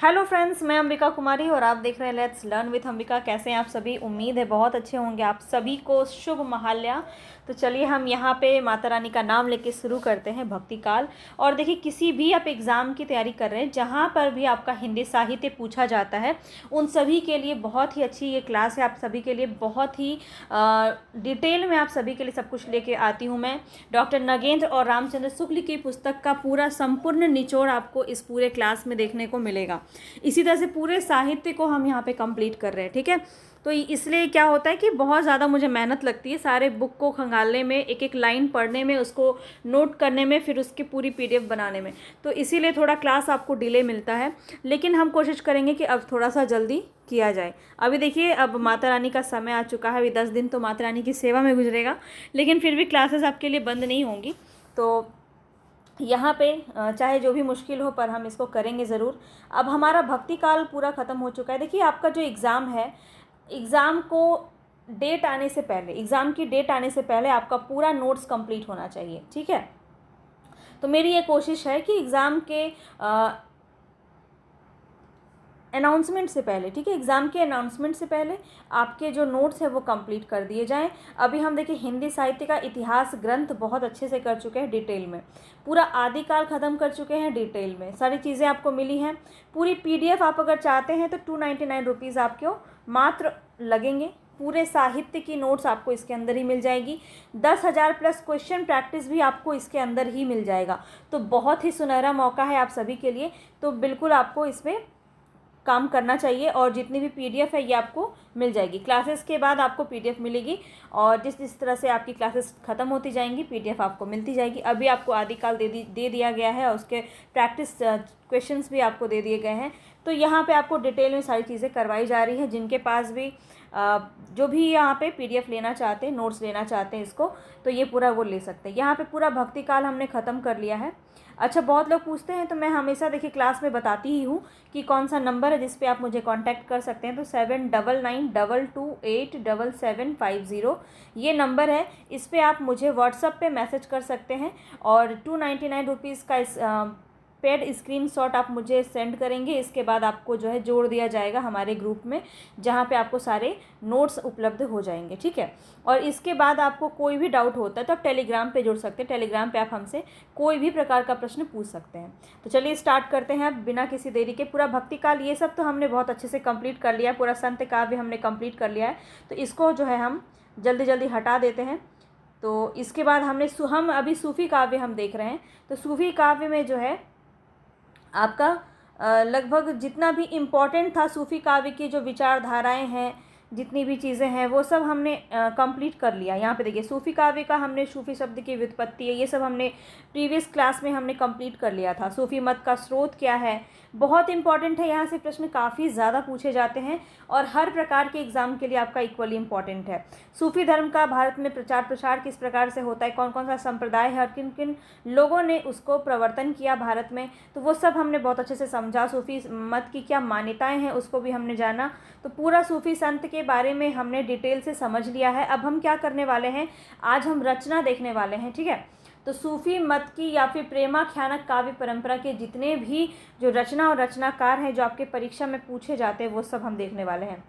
Hello friends, मैं अंबिका कुमारी और आप देख रहे हैं लेट्स लर्न विथ अंबिका। कैसे हैं आप सभी? उम्मीद है बहुत अच्छे होंगे। आप सभी को शुभ महाल्या। तो चलिए हम यहाँ पे माता रानी का नाम लेके शुरू करते हैं भक्ति काल। और देखिए, किसी भी आप एग्ज़ाम की तैयारी कर रहे हैं, जहाँ पर भी आपका हिंदी साहित्य पूछा जाता है, उन सभी के लिए बहुत ही अच्छी ये क्लास है। आप सभी के लिए बहुत ही डिटेल में आप सभी के लिए सब कुछ लेके आती हूँ मैं। डॉक्टर नगेंद्र और रामचंद्र शुक्ल की पुस्तक का पूरा संपूर्ण निचोड़ आपको इस पूरे क्लास में देखने को मिलेगा। इसी तरह से पूरे साहित्य को हम यहाँ पे कंप्लीट कर रहे हैं, ठीक है। तो इसलिए क्या होता है कि बहुत ज़्यादा मुझे मेहनत लगती है सारे बुक को खंगालने में, एक एक लाइन पढ़ने में, उसको नोट करने में, फिर उसकी पूरी पीडीएफ बनाने में। तो इसीलिए थोड़ा क्लास आपको डिले मिलता है, लेकिन हम कोशिश करेंगे कि अब थोड़ा सा जल्दी किया जाए। अभी देखिए, अब माता रानी का समय आ चुका है। अभी 10 दिन तो माता रानी की सेवा में गुजरेगा, लेकिन फिर भी क्लासेस आपके लिए बंद नहीं होंगी। तो यहाँ पे चाहे जो भी मुश्किल हो, पर हम इसको करेंगे ज़रूर। अब हमारा भक्ति काल पूरा ख़त्म हो चुका है। देखिए, आपका जो एग्ज़ाम है, एग्ज़ाम को डेट आने से पहले, एग्ज़ाम की डेट आने से पहले आपका पूरा नोट्स कंप्लीट होना चाहिए, ठीक है। तो मेरी ये कोशिश है कि एग्ज़ाम के अनाउंसमेंट से पहले, ठीक है, एग्ज़ाम के अनाउंसमेंट से पहले आपके जो नोट्स हैं वो कंप्लीट कर दिए जाएं। अभी हम देखिए हिंदी साहित्य का इतिहास ग्रंथ बहुत अच्छे से कर चुके हैं डिटेल में, पूरा आदिकाल ख़त्म कर चुके हैं डिटेल में, सारी चीज़ें आपको मिली हैं। पूरी पीडीएफ आप अगर चाहते हैं तो 299 रुपीज़ आपको मात्र लगेंगे। पूरे साहित्य की नोट्स आपको इसके अंदर ही मिल जाएगी। 10,000 प्लस क्वेश्चन प्रैक्टिस भी आपको इसके अंदर ही मिल जाएगा। तो बहुत ही सुनहरा मौका है आप सभी के लिए। तो बिल्कुल आपको इसमें काम करना चाहिए, और जितनी भी पीडीएफ है ये आपको मिल जाएगी। क्लासेस के बाद आपको पीडीएफ मिलेगी, और जिस तरह से आपकी क्लासेस ख़त्म होती जाएंगी पीडीएफ आपको मिलती जाएगी। अभी आपको आदिकाल दे दिया गया है, और उसके प्रैक्टिस क्वेश्चंस भी आपको दे दिए गए हैं। तो यहाँ पे आपको डिटेल में सारी चीज़ें करवाई जा रही है। जिनके पास भी जो भी यहाँ पे पीडीएफ लेना चाहते हैं, नोट्स लेना चाहते हैं इसको, तो ये पूरा वो ले सकते हैं। यहाँ पे पूरा भक्ति काल हमने ख़त्म कर लिया है। अच्छा, बहुत लोग पूछते हैं, तो मैं हमेशा देखिए क्लास में बताती ही हूँ कि कौन सा नंबर है जिस पे आप मुझे कांटेक्ट कर सकते हैं। तो 7992287750 ये नंबर है। इस पे आप मुझे व्हाट्सअप पे मैसेज कर सकते हैं, और 299 रुपीज़ का इस पेड स्क्रीनशॉट आप मुझे सेंड करेंगे। इसके बाद आपको जो है जोड़ दिया जाएगा हमारे ग्रुप में, जहाँ पे आपको सारे नोट्स उपलब्ध हो जाएंगे, ठीक है। और इसके बाद आपको कोई भी डाउट होता है तो आप टेलीग्राम पे जुड़ सकते हैं। टेलीग्राम पे आप हमसे कोई भी प्रकार का प्रश्न पूछ सकते हैं। तो चलिए स्टार्ट करते हैं अब बिना किसी देरी के। पूरा भक्ति काल ये सब तो हमने बहुत अच्छे से कंप्लीट कर लिया है। पूरा संत काव्य हमने कंप्लीट कर लिया है। तो इसको जो है हम जल्दी जल्दी हटा देते हैं। तो इसके बाद हम अभी सूफ़ी काव्य हम देख रहे हैं। तो सूफ़ी काव्य में जो है आपका लगभग जितना भी इम्पॉर्टेंट था सूफ़ी काव्य की जो विचारधाराएं हैं, जितनी भी चीज़ें हैं, वो सब हमने कंप्लीट कर लिया। यहाँ पे देखिए, सूफ़ी काव्य का हमने सूफ़ी शब्द की व्युत्पत्ति है, ये सब हमने प्रीवियस क्लास में हमने कंप्लीट कर लिया था। सूफ़ी मत का स्रोत क्या है, बहुत इंपॉर्टेंट है। यहाँ से प्रश्न काफ़ी ज़्यादा पूछे जाते हैं, और हर प्रकार के एग्ज़ाम के लिए आपका इक्वली इंपॉर्टेंट है। सूफ़ी धर्म का भारत में प्रचार प्रसार किस प्रकार से होता है, कौन कौन सा संप्रदाय है, और किन किन लोगों ने उसको प्रवर्तन किया भारत में, तो वो सब हमने बहुत अच्छे से समझा। सूफ़ी मत की क्या मान्यताएं हैं उसको भी हमने जाना। तो पूरा सूफ़ी संत के बारे में हमने डिटेल से समझ लिया है। अब हम क्या करने वाले हैं, आज हम रचना देखने वाले हैं, ठीक है। तो सूफ़ी मत की या फिर प्रेमाख्यानक काव्य परंपरा के जितने भी जो रचना और रचनाकार हैं, जो आपके परीक्षा में पूछे जाते हैं, वो सब हम देखने वाले हैं।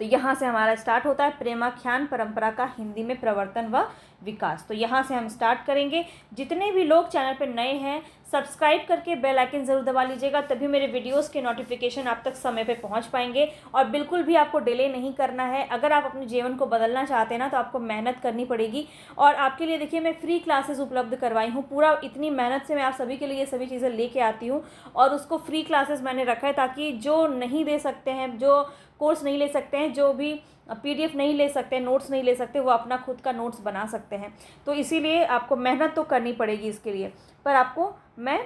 तो यहाँ से हमारा स्टार्ट होता है प्रेमाख्यान परंपरा का हिंदी में प्रवर्तन व विकास। तो यहाँ से हम स्टार्ट करेंगे। जितने भी लोग चैनल पर नए हैं, सब्सक्राइब करके बेल आइकन ज़रूर दबा लीजिएगा, तभी मेरे वीडियोस के नोटिफिकेशन आप तक समय पे पहुँच पाएंगे। और बिल्कुल भी आपको डिले नहीं करना है। अगर आप अपने जीवन को बदलना चाहते हैं ना, तो आपको मेहनत करनी पड़ेगी। और आपके लिए देखिए, मैं फ्री क्लासेस उपलब्ध करवाई हूँ। पूरा इतनी मेहनत से मैं आप सभी के लिए ये सभी चीज़ें लेके आती हूँ, और उसको फ्री क्लासेस मैंने रखा है, ताकि जो नहीं दे सकते हैं, जो कोर्स नहीं ले सकते हैं, जो भी पीडीएफ नहीं ले सकते, नोट्स नहीं ले सकते, वो अपना खुद का नोट्स बना सकते हैं। तो इसीलिए आपको मेहनत तो करनी पड़ेगी इसके लिए, पर आपको मैं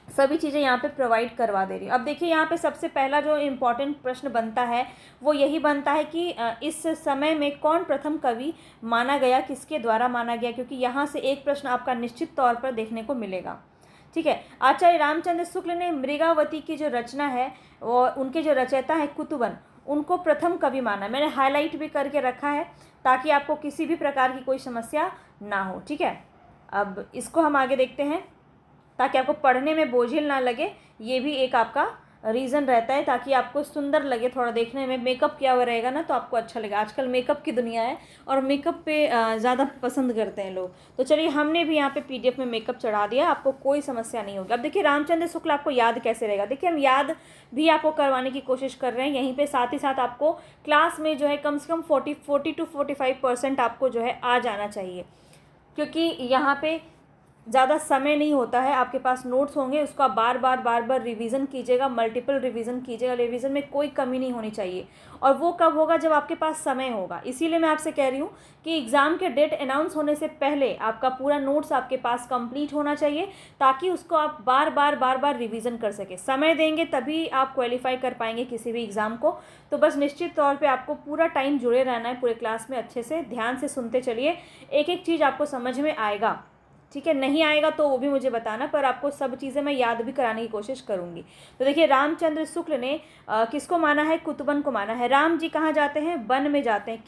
सभी चीज़ें यहाँ पे प्रोवाइड करवा दे रही हूँ। अब देखिए, यहाँ पे सबसे पहला जो इम्पोर्टेंट प्रश्न बनता है वो यही बनता है कि इस समय में कौन प्रथम कवि माना गया, किसके द्वारा माना गया, क्योंकि यहाँ से एक प्रश्न आपका निश्चित तौर पर देखने को मिलेगा, ठीक है। आचार्य रामचंद्र शुक्ल ने मृगावती की जो रचना है, और उनके जो रचयिता है कुतुबन, उनको प्रथम कवि माना। मैंने हाईलाइट भी करके रखा है, ताकि आपको किसी भी प्रकार की कोई समस्या ना हो, ठीक है। अब इसको हम आगे देखते हैं। ताकि आपको पढ़ने में बोझिल ना लगे। ये भी एक आपका रीज़न रहता है, ताकि आपको सुंदर लगे थोड़ा देखने में। मेकअप किया हुआ रहेगा ना तो आपको अच्छा लगेगा। आजकल मेकअप की दुनिया है और मेकअप पे ज़्यादा पसंद करते हैं लोग। तो चलिए, हमने भी यहाँ पे PDF में मेकअप चढ़ा दिया, आपको कोई समस्या नहीं होगी। अब देखिए, रामचंद्र शुक्ल आपको याद कैसे रहेगा। देखिए, हम याद भी आपको करवाने की कोशिश कर रहे हैं यहीं पे, साथ ही साथ आपको क्लास में जो है कम से कम 40 to 45% आपको जो है आ जाना चाहिए, क्योंकि यहाँ पे ज़्यादा समय नहीं होता है। आपके पास नोट्स होंगे, उसका बार बार रिवीजन कीजिएगा, मल्टीपल रिवीजन कीजिएगा। रिवीजन में कोई कमी नहीं होनी चाहिए, और वो कब होगा, जब आपके पास समय होगा। इसीलिए मैं आपसे कह रही हूँ कि एग्ज़ाम के डेट अनाउंस होने से पहले आपका पूरा नोट्स आपके पास कंप्लीट होना चाहिए, ताकि उसको आप बार बार रिवीजन कर सकें। समय देंगे तभी आप क्वालिफाई कर पाएंगे किसी भी एग्ज़ाम को। तो बस निश्चित तौर पे आपको पूरा टाइम जुड़े रहना है पूरे क्लास में, अच्छे से ध्यान से सुनते चलिए, एक एक चीज़ आपको समझ में आएगा। ठीक है, नहीं आएगा तो वो भी मुझे बताना, पर आपको सब चीज़ें मैं याद भी कराने की कोशिश करूँगी। तो देखिए, रामचंद्र शुक्ल ने किसको माना है, कुतुबन को माना है। राम जी कहाँ जाते हैं, वन में जाते हैं।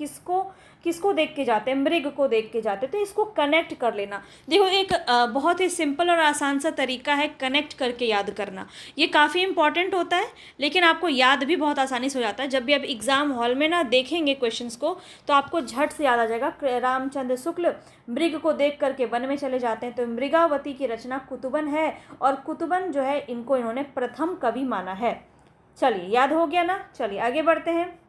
किसको देख के जाते हैं, मृग को देख के जाते हैं। तो इसको कनेक्ट कर लेना। देखो, एक बहुत ही सिंपल और आसान सा तरीका है कनेक्ट करके याद करना। ये काफ़ी इंपॉर्टेंट होता है, लेकिन आपको याद भी बहुत आसानी से हो जाता है। जब भी आप एग्ज़ाम हॉल में ना देखेंगे क्वेश्चंस को, तो आपको झट से याद आ जाएगा। रामचंद्र शुक्ल मृग को देख करके वन में चले जाते हैं। तो मृगावती की रचना कुतुबन है, और कुतुबन जो है इन्होंने प्रथम कवि माना है। चलिए, याद हो गया ना। चलिए आगे बढ़ते हैं।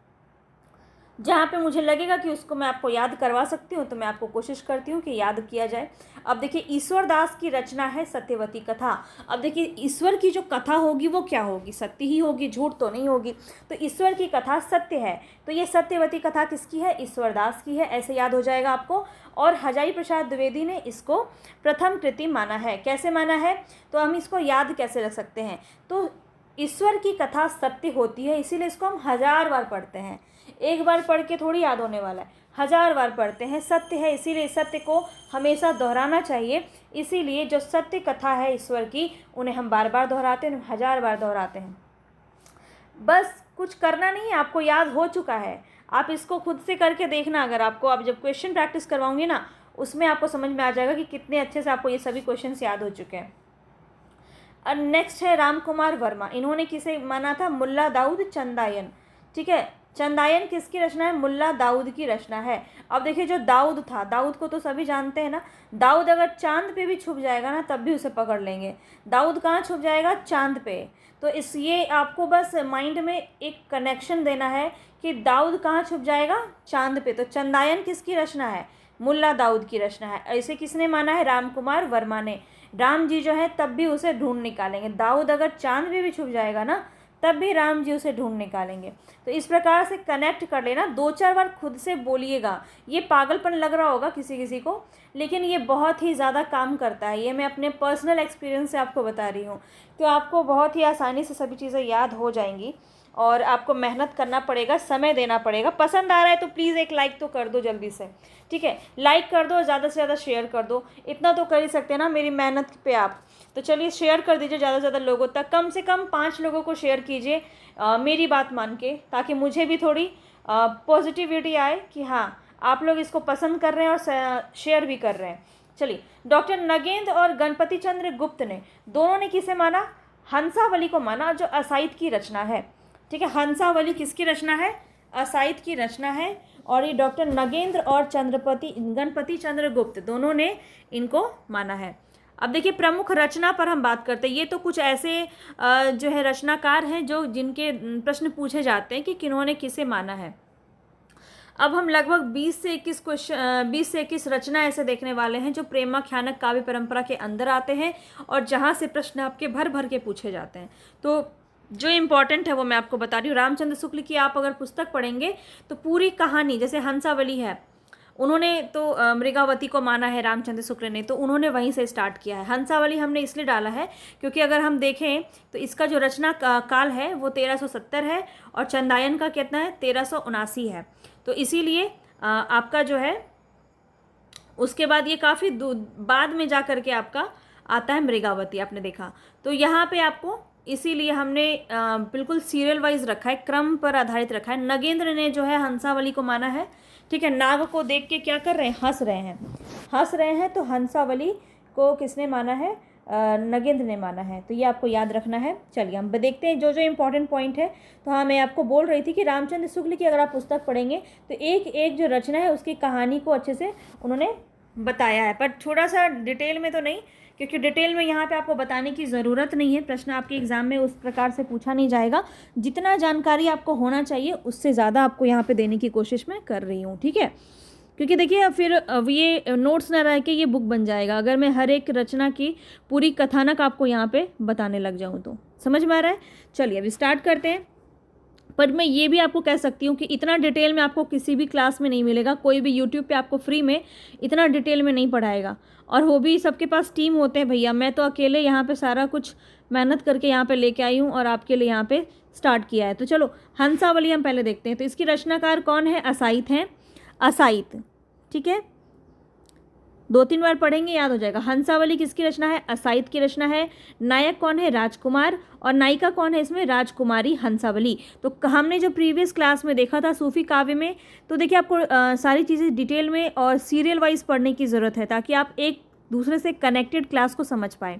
जहाँ पे मुझे लगेगा कि उसको मैं आपको याद करवा सकती हूँ, तो मैं आपको कोशिश करती हूँ कि याद किया जाए। अब देखिए, ईश्वर दास की रचना है सत्यवती कथा। अब देखिए, ईश्वर की जो कथा होगी वो क्या होगी, सत्य ही होगी, झूठ तो नहीं होगी। तो ईश्वर की कथा सत्य है। तो ये सत्यवती कथा किसकी है, ईश्वर दास की है, ऐसे याद हो जाएगा आपको। और हजारी प्रसाद द्विवेदी ने इसको प्रथम कृति माना है। कैसे माना है, तो हम इसको याद कैसे रख सकते हैं। तो ईश्वर की कथा सत्य होती है, इसीलिए इसको हम 1000 बार पढ़ते हैं। एक बार पढ़ के थोड़ी याद होने वाला है, 1000 बार पढ़ते हैं। सत्य है, इसीलिए सत्य को हमेशा दोहराना चाहिए। इसीलिए जो सत्य कथा है ईश्वर की, उन्हें हम बार बार दोहराते हैं, 1000 बार दोहराते हैं। बस कुछ करना नहीं है, आपको याद हो चुका है। आप इसको खुद से करके देखना। अगर आपको, आप जब क्वेश्चन प्रैक्टिस करवाऊंगी ना, उसमें आपको समझ में आ जाएगा कि कितने अच्छे से आपको ये सभी क्वेश्चंस याद हो चुके हैं। और नेक्स्ट है राम कुमार वर्मा। इन्होंने किसे माना था, मुल्ला दाऊद चंदायन। ठीक है, चंदायन किसकी रचना है, मुल्ला दाऊद की रचना है। अब देखिए, जो दाऊद था, दाऊद को तो सभी जानते हैं ना। दाऊद अगर चांद पे भी छुप जाएगा ना, तब भी उसे पकड़ लेंगे। दाऊद कहाँ छुप जाएगा, चांद पे। तो ये आपको बस माइंड में एक कनेक्शन देना है कि दाऊद कहाँ छुप जाएगा, चांद पे। तो चंदायन किसकी रचना है, मुल्ला दाऊद की रचना है। ऐसे किसने माना है, राम कुमार वर्मा ने। राम जी जो है तब भी उसे ढूंढ निकालेंगे। दाऊद अगर चांद पे भी छुप जाएगा ना, तब भी राम जी उसे ढूंढ निकालेंगे। तो इस प्रकार से कनेक्ट कर लेना। 2-4 बार खुद से बोलिएगा। ये पागलपन लग रहा होगा किसी किसी को, लेकिन ये बहुत ही ज़्यादा काम करता है। ये मैं अपने पर्सनल एक्सपीरियंस से आपको बता रही हूँ। तो आपको बहुत ही आसानी से सभी चीज़ें याद हो जाएंगी, और आपको मेहनत करना पड़ेगा, समय देना पड़ेगा। पसंद आ रहा है तो प्लीज़ एक लाइक तो कर दो जल्दी से। ठीक है, लाइक कर दो, ज़्यादा से ज़्यादा शेयर कर दो। इतना तो कर ही सकते हैं ना मेरी मेहनत पे आप। तो चलिए, शेयर कर दीजिए ज़्यादा से ज़्यादा लोगों तक। कम से कम 5 लोगों को शेयर कीजिए मेरी बात मान के, ताकि मुझे भी थोड़ी पॉजिटिविटी आए कि हाँ, आप लोग इसको पसंद कर रहे हैं और शेयर भी कर रहे हैं। चलिए, डॉक्टर नगेंद्र और गणपति चंद्र गुप्त ने, दोनों ने किसे माना, हंसावली को माना, जो असाइद की रचना है। ठीक है, हंसावली किसकी रचना है, असाइद की रचना है। और ये डॉक्टर नगेंद्र और गणपति चंद्र गुप्त, दोनों ने इनको माना है। अब देखिए, प्रमुख रचना पर हम बात करते हैं। ये तो कुछ ऐसे जो है रचनाकार हैं जिनके प्रश्न पूछे जाते हैं कि किन्होंने किसे माना है। अब हम लगभग 20 से 21 रचना ऐसे देखने वाले हैं जो प्रेमाख्यानक काव्य परंपरा के अंदर आते हैं, और जहाँ से प्रश्न आपके भर भर के पूछे जाते हैं। तो जो इम्पॉर्टेंट है वो मैं आपको बता रही हूँ। रामचंद्र शुक्ल की आप अगर पुस्तक पढ़ेंगे तो पूरी कहानी, जैसे हंसावली है, उन्होंने तो मृगावती को माना है रामचंद्र शुक्ल ने, तो उन्होंने वहीं से स्टार्ट किया है। हंसावली हमने इसलिए डाला है क्योंकि अगर हम देखें तो इसका जो रचना काल है वो 1370 है, और चंदायन का कितना है, 1379 है। तो इसीलिए आपका जो है उसके बाद ये काफ़ी बाद में जा कर के आपका आता है मृगावती, आपने देखा। तो यहाँ पे आपको इसीलिए हमने बिल्कुल सीरियल वाइज रखा है, क्रम पर आधारित रखा है। नगेंद्र ने जो है हंसावली को माना है। ठीक है, नाग को देख के क्या कर रहे हैं, हंस रहे हैं। तो हंसावली को किसने माना है, नगेंद्र ने माना है। तो ये आपको याद रखना है। चलिए हम देखते हैं जो जो इम्पोर्टेंट पॉइंट है। तो हाँ, मैं आपको बोल रही थी कि रामचंद्र शुक्ल की अगर आप पुस्तक पढ़ेंगे तो एक एक जो रचना है उसकी कहानी को अच्छे से उन्होंने बताया है, पर थोड़ा सा डिटेल में तो नहीं, क्योंकि डिटेल में यहाँ पे आपको बताने की ज़रूरत नहीं है। प्रश्न आपके एग्ज़ाम में उस प्रकार से पूछा नहीं जाएगा। जितना जानकारी आपको होना चाहिए उससे ज़्यादा आपको यहाँ पे देने की कोशिश मैं कर रही हूँ, ठीक है। क्योंकि देखिए फिर ये नोट्स ना रह के ये बुक बन जाएगा अगर मैं हर एक रचना की पूरी कथानक आपको यहाँ पे बताने लग जाऊँ तो। समझ में आ रहा है? चलिए अभी स्टार्ट करते हैं। पर मैं ये भी आपको कह सकती हूँ कि इतना डिटेल में आपको किसी भी क्लास में नहीं मिलेगा। कोई भी यूट्यूब पे आपको फ्री में इतना डिटेल में नहीं पढ़ाएगा, और वो भी सबके पास टीम होते हैं भैया। मैं तो अकेले यहाँ पे सारा कुछ मेहनत करके यहाँ पे लेके आई हूँ और आपके लिए यहाँ पे स्टार्ट किया है। तो चलो हंसावली हम पहले देखते हैं। तो इसकी रचनाकार कौन है? असाइत हैं, असाइत, ठीक है। 2-3 बार पढ़ेंगे याद हो जाएगा। हंसावली किसकी रचना है? असाइत की रचना है। नायक कौन है? राजकुमार। और नायिका कौन है इसमें? राजकुमारी हंसावली। तो हमने जो प्रीवियस क्लास में देखा था सूफी काव्य में, तो देखिए आपको सारी चीज़ें डिटेल में और सीरियल वाइज पढ़ने की ज़रूरत है ताकि आप एक दूसरे से कनेक्टेड क्लास को समझ पाएँ।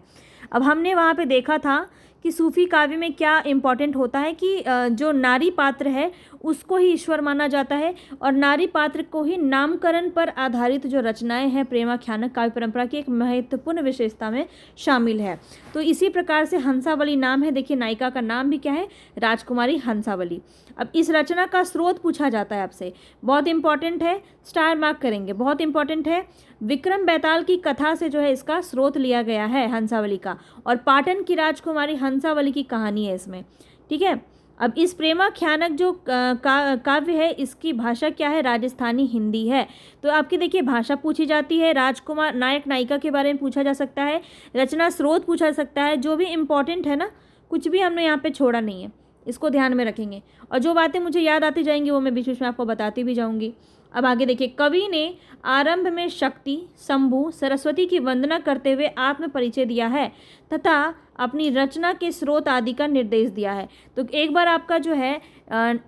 अब हमने वहाँ पे देखा था कि सूफी काव्य में क्या इम्पॉर्टेंट होता है कि जो नारी पात्र है उसको ही ईश्वर माना जाता है, और नारी पात्र को ही नामकरण पर आधारित जो रचनाएं हैं प्रेमाख्यानक काव्य परंपरा की एक महत्वपूर्ण विशेषता में शामिल है। तो इसी प्रकार से हंसावली नाम है। देखिए नायिका का नाम भी क्या है? राजकुमारी हंसावली। अब इस रचना का स्रोत पूछा जाता है आपसे, बहुत इंपॉर्टेंट है, स्टार मार्क करेंगे, बहुत इंपॉर्टेंट है। विक्रम बेताल की कथा से जो है इसका स्रोत लिया गया है हंसावली का, और पाटन की राजकुमारी हंसावली की कहानी है इसमें, ठीक है। अब इस प्रेमाख्यानक जो काव्य है इसकी भाषा क्या है? राजस्थानी हिंदी है। तो आपकी देखिए भाषा पूछी जाती है, राजकुमार नायक नायिका के बारे में पूछा जा सकता है, रचना स्रोत पूछा जा सकता है। जो भी इम्पोर्टेंट है ना, कुछ भी हमने यहाँ पे छोड़ा नहीं है, इसको ध्यान में रखेंगे। और जो बातें मुझे याद आती जाएंगी वो मैं बीच बीच में आपको बताती भी जाऊँगी। अब आगे देखिए, कवि ने आरंभ में शक्ति, शंभु, सरस्वती की वंदना करते हुए आत्म परिचय दिया है तथा अपनी रचना के स्रोत आदि का निर्देश दिया है। तो एक बार आपका जो है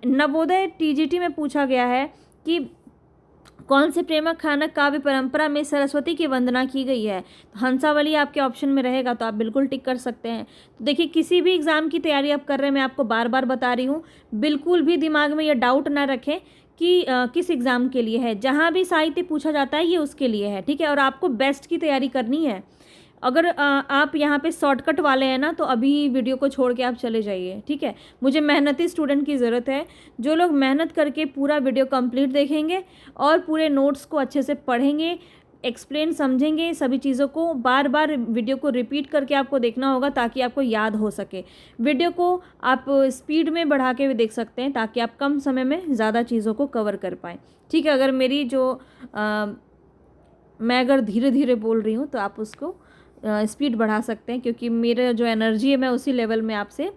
नवोदय टीजीटी में पूछा गया है कि कौन से प्रेमाख्यानक काव्य परंपरा में सरस्वती की वंदना की गई है, तो हंसावली आपके ऑप्शन में रहेगा, तो आप बिल्कुल टिक कर सकते हैं। तो देखिए किसी भी एग्ज़ाम की तैयारी आप कर रहे हैं, मैं आपको बार बार बता रही हूँ, बिल्कुल भी दिमाग में ये डाउट ना रखें कि किस एग्ज़ाम के लिए है। जहाँ भी साहित्य पूछा जाता है ये उसके लिए है, ठीक है। और आपको बेस्ट की तैयारी करनी है। अगर आप यहाँ पे शॉर्टकट वाले हैं ना, तो अभी वीडियो को छोड़ के आप चले जाइए, ठीक है। मुझे मेहनती स्टूडेंट की ज़रूरत है, जो लोग मेहनत करके पूरा वीडियो कंप्लीट देखेंगे और पूरे नोट्स को अच्छे से पढ़ेंगे, एक्सप्लेन समझेंगे, सभी चीज़ों को बार बार वीडियो को रिपीट करके आपको देखना होगा ताकि आपको याद हो सके। वीडियो को आप स्पीड में बढ़ा के भी देख सकते हैं ताकि आप कम समय में ज़्यादा चीज़ों को कवर कर पाएँ, ठीक है। अगर मेरी जो मैं अगर धीरे धीरे बोल रही हूँ तो आप उसको स्पीड बढ़ा सकते हैं, क्योंकि मेरा जो एनर्जी है मैं उसी लेवल में आपसे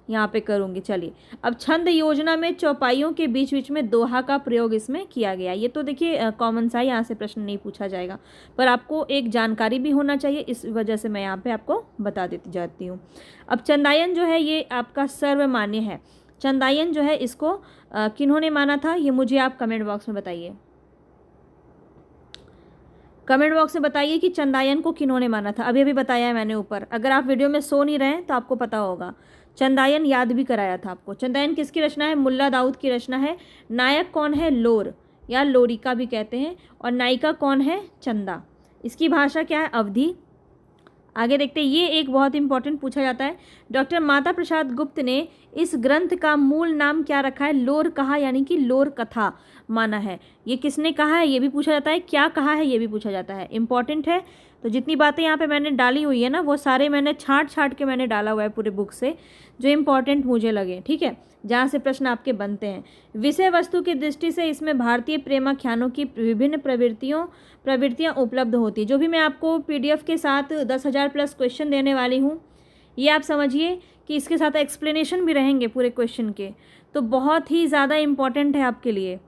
यहाँ पे करूँगी। चलिए, अब छंद योजना में चौपाइयों के बीच बीच में दोहा का प्रयोग इसमें किया गया। ये तो देखिए कॉमन सा, यहाँ से प्रश्न नहीं पूछा जाएगा, पर आपको एक जानकारी भी होना चाहिए, इस वजह से मैं यहाँ पे आपको बता देती जाती हूँ। अब चंदायन जो है ये आपका सर्वमान्य है। चंदायन जो है इसको किन्होंने माना था, ये मुझे आप कमेंट बॉक्स में बताइए। कमेंट बॉक्स में बताइए कि चंदायन को किन्होंने माना था। अभी अभी बताया है मैंने ऊपर, अगर आप वीडियो में सो नहीं रहे तो आपको पता होगा। चंदायन याद भी कराया था आपको। चंदायन किसकी रचना है? मुल्ला दाऊद की रचना है। नायक कौन है? लोर या लोरिका भी कहते हैं। और नायिका कौन है? चंदा। इसकी भाषा क्या है? अवधी। आगे देखते हैं, ये एक बहुत इंपॉर्टेंट पूछा जाता है। डॉक्टर माता प्रसाद गुप्त ने इस ग्रंथ का मूल नाम क्या रखा है? लोर कहा, यानी कि लोर कथा माना है। ये किसने कहा है ये भी पूछा जाता है, क्या कहा है ये भी पूछा जाता है, इंपॉर्टेंट है। तो जितनी बातें यहाँ पे मैंने डाली हुई है ना, वो सारे मैंने छाट के मैंने डाला हुआ है पूरे बुक से, जो इंपॉर्टेंट मुझे लगे, ठीक है, जहाँ से प्रश्न आपके बनते हैं। विषय वस्तु की दृष्टि से इसमें भारतीय प्रेमाख्यानों की विभिन्न प्रवृत्तियाँ उपलब्ध होती है। जो भी मैं आपको PDF के साथ 10,000 प्लस क्वेश्चन देने वाली हूँ, ये आप समझिए कि इसके साथ एक्सप्लेनेशन भी रहेंगे पूरे क्वेश्चन के, तो बहुत ही ज़्यादा इम्पॉर्टेंट है आपके लिए,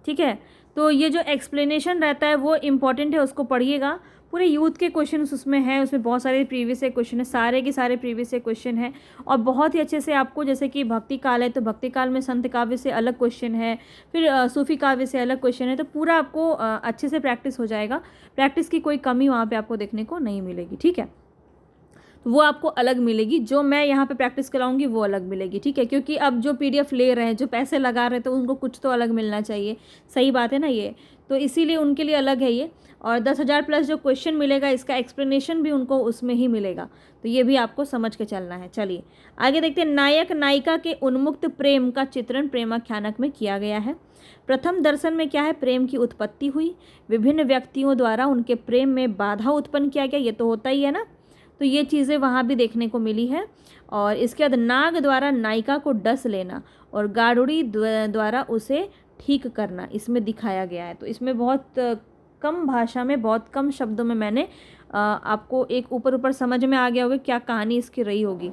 ठीक है। तो ये जो एक्सप्लेनेशन रहता है वो इम्पॉर्टेंट है, उसको पढ़िएगा। पूरे यूथ के क्वेश्चन उसमें है, उसमें बहुत सारे प्रीवियस से क्वेश्चन है, सारे के सारे प्रीवियस से क्वेश्चन है, और बहुत ही अच्छे से आपको, जैसे कि भक्ति काल है तो भक्ति काल में संत काव्य से अलग क्वेश्चन है, फिर सूफी काव्य से अलग क्वेश्चन है, तो पूरा आपको अच्छे से प्रैक्टिस हो जाएगा। प्रैक्टिस की कोई कमी वहाँ पर आपको देखने को नहीं मिलेगी, ठीक है। तो वो आपको अलग मिलेगी, जो मैं यहाँ पे प्रैक्टिस कराऊंगी वो अलग मिलेगी, ठीक है। क्योंकि अब जो PDF ले रहे हैं, जो पैसे लगा रहे हैं, तो उनको कुछ तो अलग मिलना चाहिए, सही बात है ना ये, तो इसीलिए उनके लिए अलग है ये। और 10,000 प्लस जो क्वेश्चन मिलेगा, इसका एक्सप्लेनेशन भी उनको उसमें ही मिलेगा, तो ये भी आपको समझ के चलना है। चलिए आगे देखते हैं। नायक नायिका के उन्मुक्त प्रेम का चित्रण प्रेमाख्यानक में किया गया है। प्रथम दर्शन में क्या है, प्रेम की उत्पत्ति हुई, विभिन्न व्यक्तियों द्वारा उनके प्रेम में बाधा उत्पन्न किया गया, ये तो होता ही है ना, तो ये चीज़ें वहाँ भी देखने को मिली है। और इसके बाद नाग द्वारा नायिका को डस लेना और गारुड़ी द्वारा उसे ठीक करना इसमें दिखाया गया है। तो इसमें बहुत कम भाषा में, बहुत कम शब्दों में मैंने आपको एक ऊपर समझ में आ गया होगा क्या कहानी इसकी रही होगी,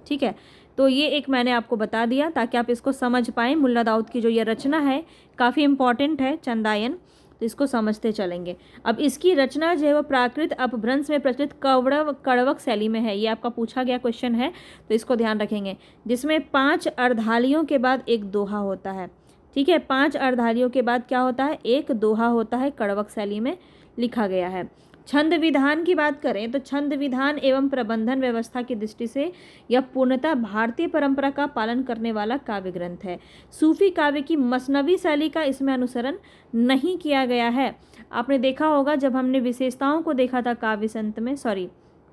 ठीक है। तो ये एक मैंने आपको बता दिया ताकि आप इसको समझ पाएँ। मुल्ला दाऊद की जो ये रचना है काफ़ी इम्पॉर्टेंट है, चंदायन, तो इसको समझते चलेंगे। अब इसकी रचना जो है वो प्राकृत अपभ्रंश में प्रचलित कड़वक शैली में है, ये आपका पूछा गया क्वेश्चन है, तो इसको ध्यान रखेंगे। जिसमें 5 अर्धालियों के बाद एक दोहा होता है, ठीक है। 5 अर्धालियों के बाद क्या होता है, एक दोहा होता है, कड़वक शैली में लिखा गया है। छंद विधान की बात करें तो छंद विधान एवं प्रबंधन व्यवस्था की दृष्टि से यह पूर्णतः भारतीय परंपरा का पालन करने वाला काव्य ग्रंथ है। सूफी काव्य की मसनवी शैली का इसमें अनुसरण नहीं किया गया है। आपने देखा होगा जब हमने विशेषताओं को देखा था काव्य संत में,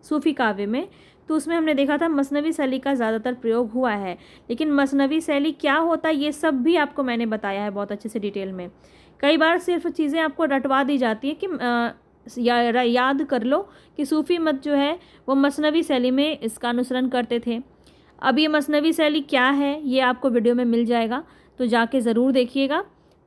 सूफी काव्य में, तो उसमें हमने देखा था मसनवी शैली का ज़्यादातर प्रयोग हुआ है। लेकिन मसनवी शैली क्या होता है ये सब भी आपको मैंने बताया है बहुत अच्छे से डिटेल में। कई बार सिर्फ चीज़ें आपको रटवा दी जाती है कि याद कर लो कि सूफी मत जो है वो मसनवी शैली में इसका अनुसरण करते थे। अब ये मसनवी शैली क्या है ये आपको वीडियो में मिल जाएगा, तो जाके ज़रूर देखिएगा,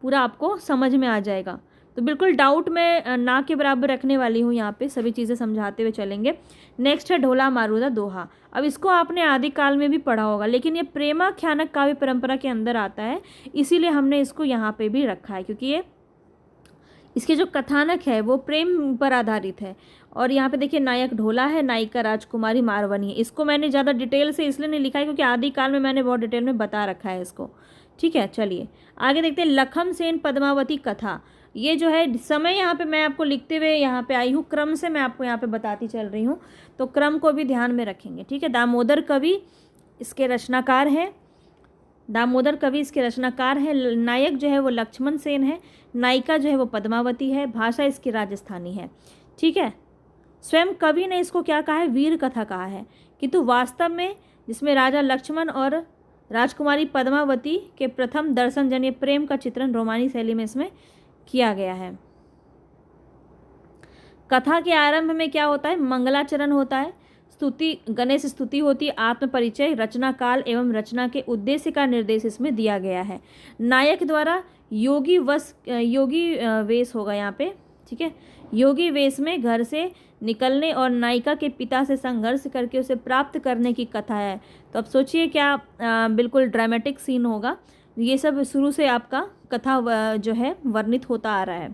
पूरा आपको समझ में आ जाएगा। तो बिल्कुल डाउट मैं ना के बराबर रखने वाली हूँ, यहाँ पे सभी चीज़ें समझाते हुए चलेंगे। नेक्स्ट है ढोला मारूदा दोहा। अब इसको आपने आदिकाल में भी पढ़ा होगा, लेकिन ये प्रेमाख्यानक काव्य परंपरा के अंदर आता है, इसीलिए हमने इसको यहाँ पे भी रखा है, क्योंकि ये इसके जो कथानक है वो प्रेम पर आधारित है। और यहाँ पे देखिए नायक ढोला है, नायिका राजकुमारी मारवनी है। इसको मैंने ज़्यादा डिटेल से इसलिए नहीं लिखा है क्योंकि आदिकाल में मैंने बहुत डिटेल में बता रखा है इसको, ठीक है। चलिए आगे देखते हैं। लखम सेन पद्मावती कथा, ये जो है समय यहाँ पे मैं आपको लिखते हुए यहाँ पे आई हूँ, क्रम से मैं आपको यहाँ पे बताती चल रही हूँ, तो क्रम को भी ध्यान में रखेंगे, ठीक है। दामोदर कवि इसके रचनाकार हैं, नायक जो है वो लक्ष्मण सेन है, नायिका जो है वो पद्मावती है, भाषा इसकी राजस्थानी है, ठीक है। स्वयं कवि ने इसको क्या कहा है, वीर कथा कहा है, किंतु वास्तव में जिसमें राजा लक्ष्मण और राजकुमारी पद्मावती के प्रथम दर्शन जन्य प्रेम का चित्रण रोमानी शैली में इसमें किया गया है। कथा के आरंभ में क्या होता है, मंगलाचरण होता है, स्तुति, गणेश स्तुति होती है, आत्मपरिचय, रचना काल एवं रचना के उद्देश्य का निर्देश इसमें दिया गया है। नायक द्वारा योगी वेश होगा यहाँ पे, ठीक है। योगी वेश में घर से निकलने और नायिका के पिता से संघर्ष करके उसे प्राप्त करने की कथा है। तो अब सोचिए क्या बिल्कुल ड्रामेटिक सीन होगा। ये सब शुरू से आपका कथा जो है वर्णित होता आ रहा है।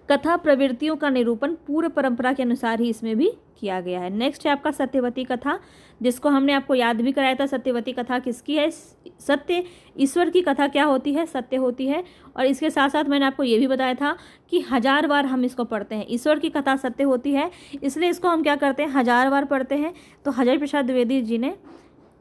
कथा प्रवृत्तियों का निरूपण पूर्व परंपरा के अनुसार ही इसमें भी किया गया है। नेक्स्ट है आपका सत्यवती कथा, जिसको हमने आपको याद भी कराया था। सत्यवती कथा किसकी है, सत्य, ईश्वर की कथा क्या होती है, सत्य होती है। और इसके साथ साथ मैंने आपको ये भी बताया था कि 1000 बार हम इसको पढ़ते हैं। ईश्वर की कथा सत्य होती है, इसलिए इसको हम क्या करते हैं, 1000 बार पढ़ते हैं। तो हजारी प्रसाद द्विवेदी जी ने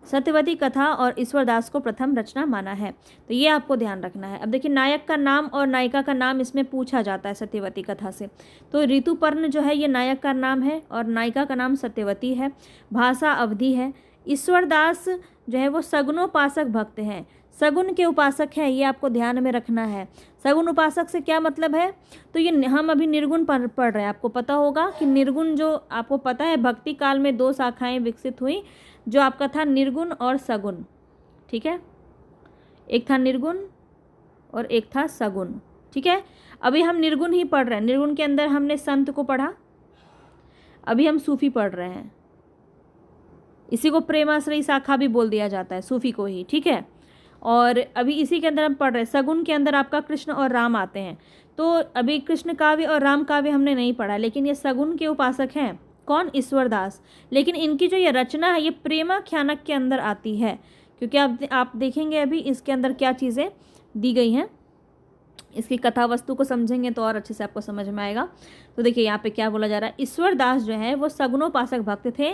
सत्यवती कथा और ईश्वरदास को प्रथम रचना माना है, तो ये आपको ध्यान रखना है। अब देखिए नायक का नाम और नायिका का नाम इसमें पूछा जाता है सत्यवती कथा से। तो ऋतुपर्ण जो है ये नायक का नाम है और नायिका का नाम सत्यवती है। भाषा अवधि है। ईश्वरदास जो है वो सगुनोपासक भक्त हैं, सगुन के उपासक हैं, ये आपको ध्यान में रखना है। सगुन उपासक से क्या मतलब है, तो ये हम अभी निर्गुण पढ़ रहे हैं। आपको पता होगा कि निर्गुण, जो आपको पता है भक्ति काल में 2 शाखाएं विकसित हुई, जो आपका था निर्गुण और सगुन, ठीक है। एक था निर्गुण और एक था सगुन, ठीक है। अभी हम निर्गुण ही पढ़ रहे हैं। निर्गुण के अंदर हमने संत को पढ़ा, अभी हम सूफी पढ़ रहे हैं। इसी को प्रेमाश्रयी शाखा भी बोल दिया जाता है, सूफी को ही, ठीक है। और अभी इसी के अंदर हम पढ़ रहे हैं। सगुन के अंदर आपका कृष्ण और राम आते हैं। तो अभी कृष्ण काव्य और राम काव्य हमने नहीं पढ़ा, लेकिन ये सगुन के उपासक हैं। कौन, ईश्वरदास। लेकिन इनकी जो ये रचना है ये प्रेमाख्यानक के अंदर आती है, क्योंकि आप देखेंगे अभी इसके अंदर क्या चीज़ें दी गई हैं। इसकी कथा वस्तु को समझेंगे तो और अच्छे से आपको समझ में आएगा। तो देखिए यहाँ पे क्या बोला जा रहा है, ईश्वर दास जो है वो सगुनोपासक भक्त थे।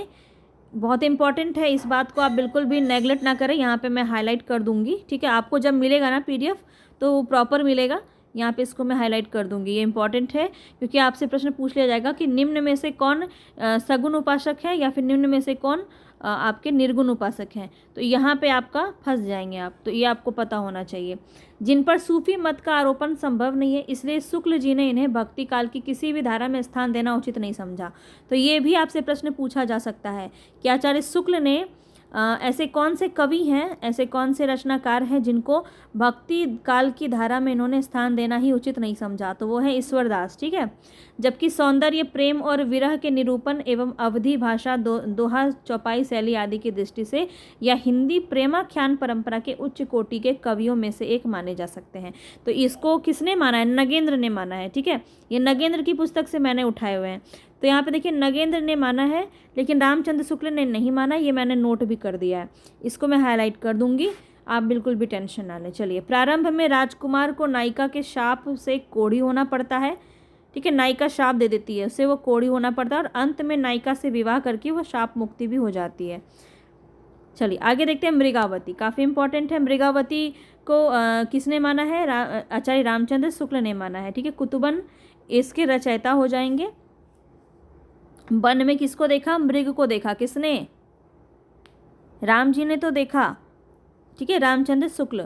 बहुत इंपॉर्टेंट है, इस बात को आप बिल्कुल भी नेगलेक्ट ना करें। यहाँ पे मैं हाईलाइट कर दूंगी, ठीक है। आपको जब मिलेगा ना पीडीएफ तो प्रॉपर मिलेगा, यहाँ पे इसको मैं हाईलाइट कर दूंगी। ये इंपॉर्टेंट है क्योंकि आपसे प्रश्न पूछ लिया जाएगा कि निम्न में से कौन सगुण उपासक है या फिर निम्न में से कौन आपके निर्गुण उपासक हैं। तो यहाँ पे आपका फंस जाएंगे आप, तो ये आपको पता होना चाहिए। जिन पर सूफी मत का आरोपण संभव नहीं है, इसलिए शुक्ल जी ने इन्हें भक्ति काल की किसी भी धारा में स्थान देना उचित नहीं समझा। तो ये भी आपसे प्रश्न पूछा जा सकता है कि आचार्य शुक्ल ने ऐसे कौन से कवि हैं, ऐसे कौन से रचनाकार हैं जिनको भक्ति काल की धारा में इन्होंने स्थान देना ही उचित नहीं समझा। तो वो है ईश्वरदास, ठीक है। जबकि सौंदर्य, प्रेम और विरह के निरूपण एवं अवधि भाषा, दोहा, चौपाई शैली आदि की दृष्टि से या हिंदी प्रेमाख्यान परंपरा के उच्च कोटि के कवियों में से एक माने जा सकते हैं। तो इसको किसने माना है? नगेंद्र ने माना है, ठीक है। ये नगेंद्र की पुस्तक से मैंने उठाए हुए हैं। तो यहाँ पे देखिए नगेंद्र ने माना है, लेकिन रामचंद्र शुक्ल ने नहीं माना। ये मैंने नोट भी कर दिया है, इसको मैं हाईलाइट कर दूंगी, आप बिल्कुल भी टेंशन ना लें। चलिए, प्रारंभ में राजकुमार को नायिका के शाप से कोढ़ी होना पड़ता है, ठीक है। नायिका शाप दे देती है, उससे वो कोढ़ी होना पड़ता है और अंत में नायिका से विवाह करके वो शाप मुक्ति भी हो जाती है। चलिए आगे देखते हैं। मृगावती काफ़ी इंपॉर्टेंट है। मृगावती को किसने माना है? आचार्य रामचंद्र शुक्ल ने माना है, ठीक है। कुतुबन इसके रचयिता हो जाएंगे। वन में किसको देखा? मृग को देखा। किसने? राम जी ने तो देखा, ठीक है, रामचंद्र शुक्ल।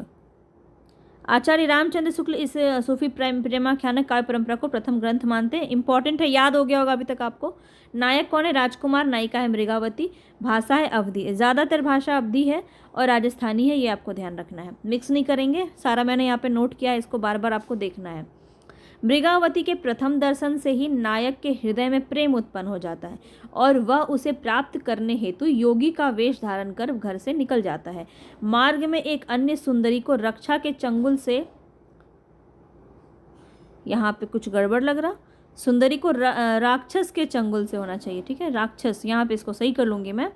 आचार्य रामचंद्र शुक्ल इस सूफी प्रेमाख्यान काव्य परंपरा को प्रथम ग्रंथ मानते हैं। इंपॉर्टेंट है, याद हो गया होगा अभी तक आपको। नायक कौन है? राजकुमार। नायिका है मृगावती। भाषा है अवधी, ज़्यादातर भाषा अवधी है और राजस्थानी है, ये आपको ध्यान रखना है। मिक्स नहीं करेंगे, सारा मैंने यहाँ पे नोट किया है, इसको बार बार आपको देखना है। मृगावती के प्रथम दर्शन से ही नायक के हृदय में प्रेम उत्पन्न हो जाता है और वह उसे प्राप्त करने हेतु योगी का वेश धारण कर घर से निकल जाता है। मार्ग में एक अन्य सुंदरी को रक्षा के चंगुल से, यहाँ पे कुछ गड़बड़ लग रहा, सुंदरी को राक्षस के चंगुल से होना चाहिए, ठीक है, राक्षस, यहाँ पे इसको सही कर लूँगी मैं।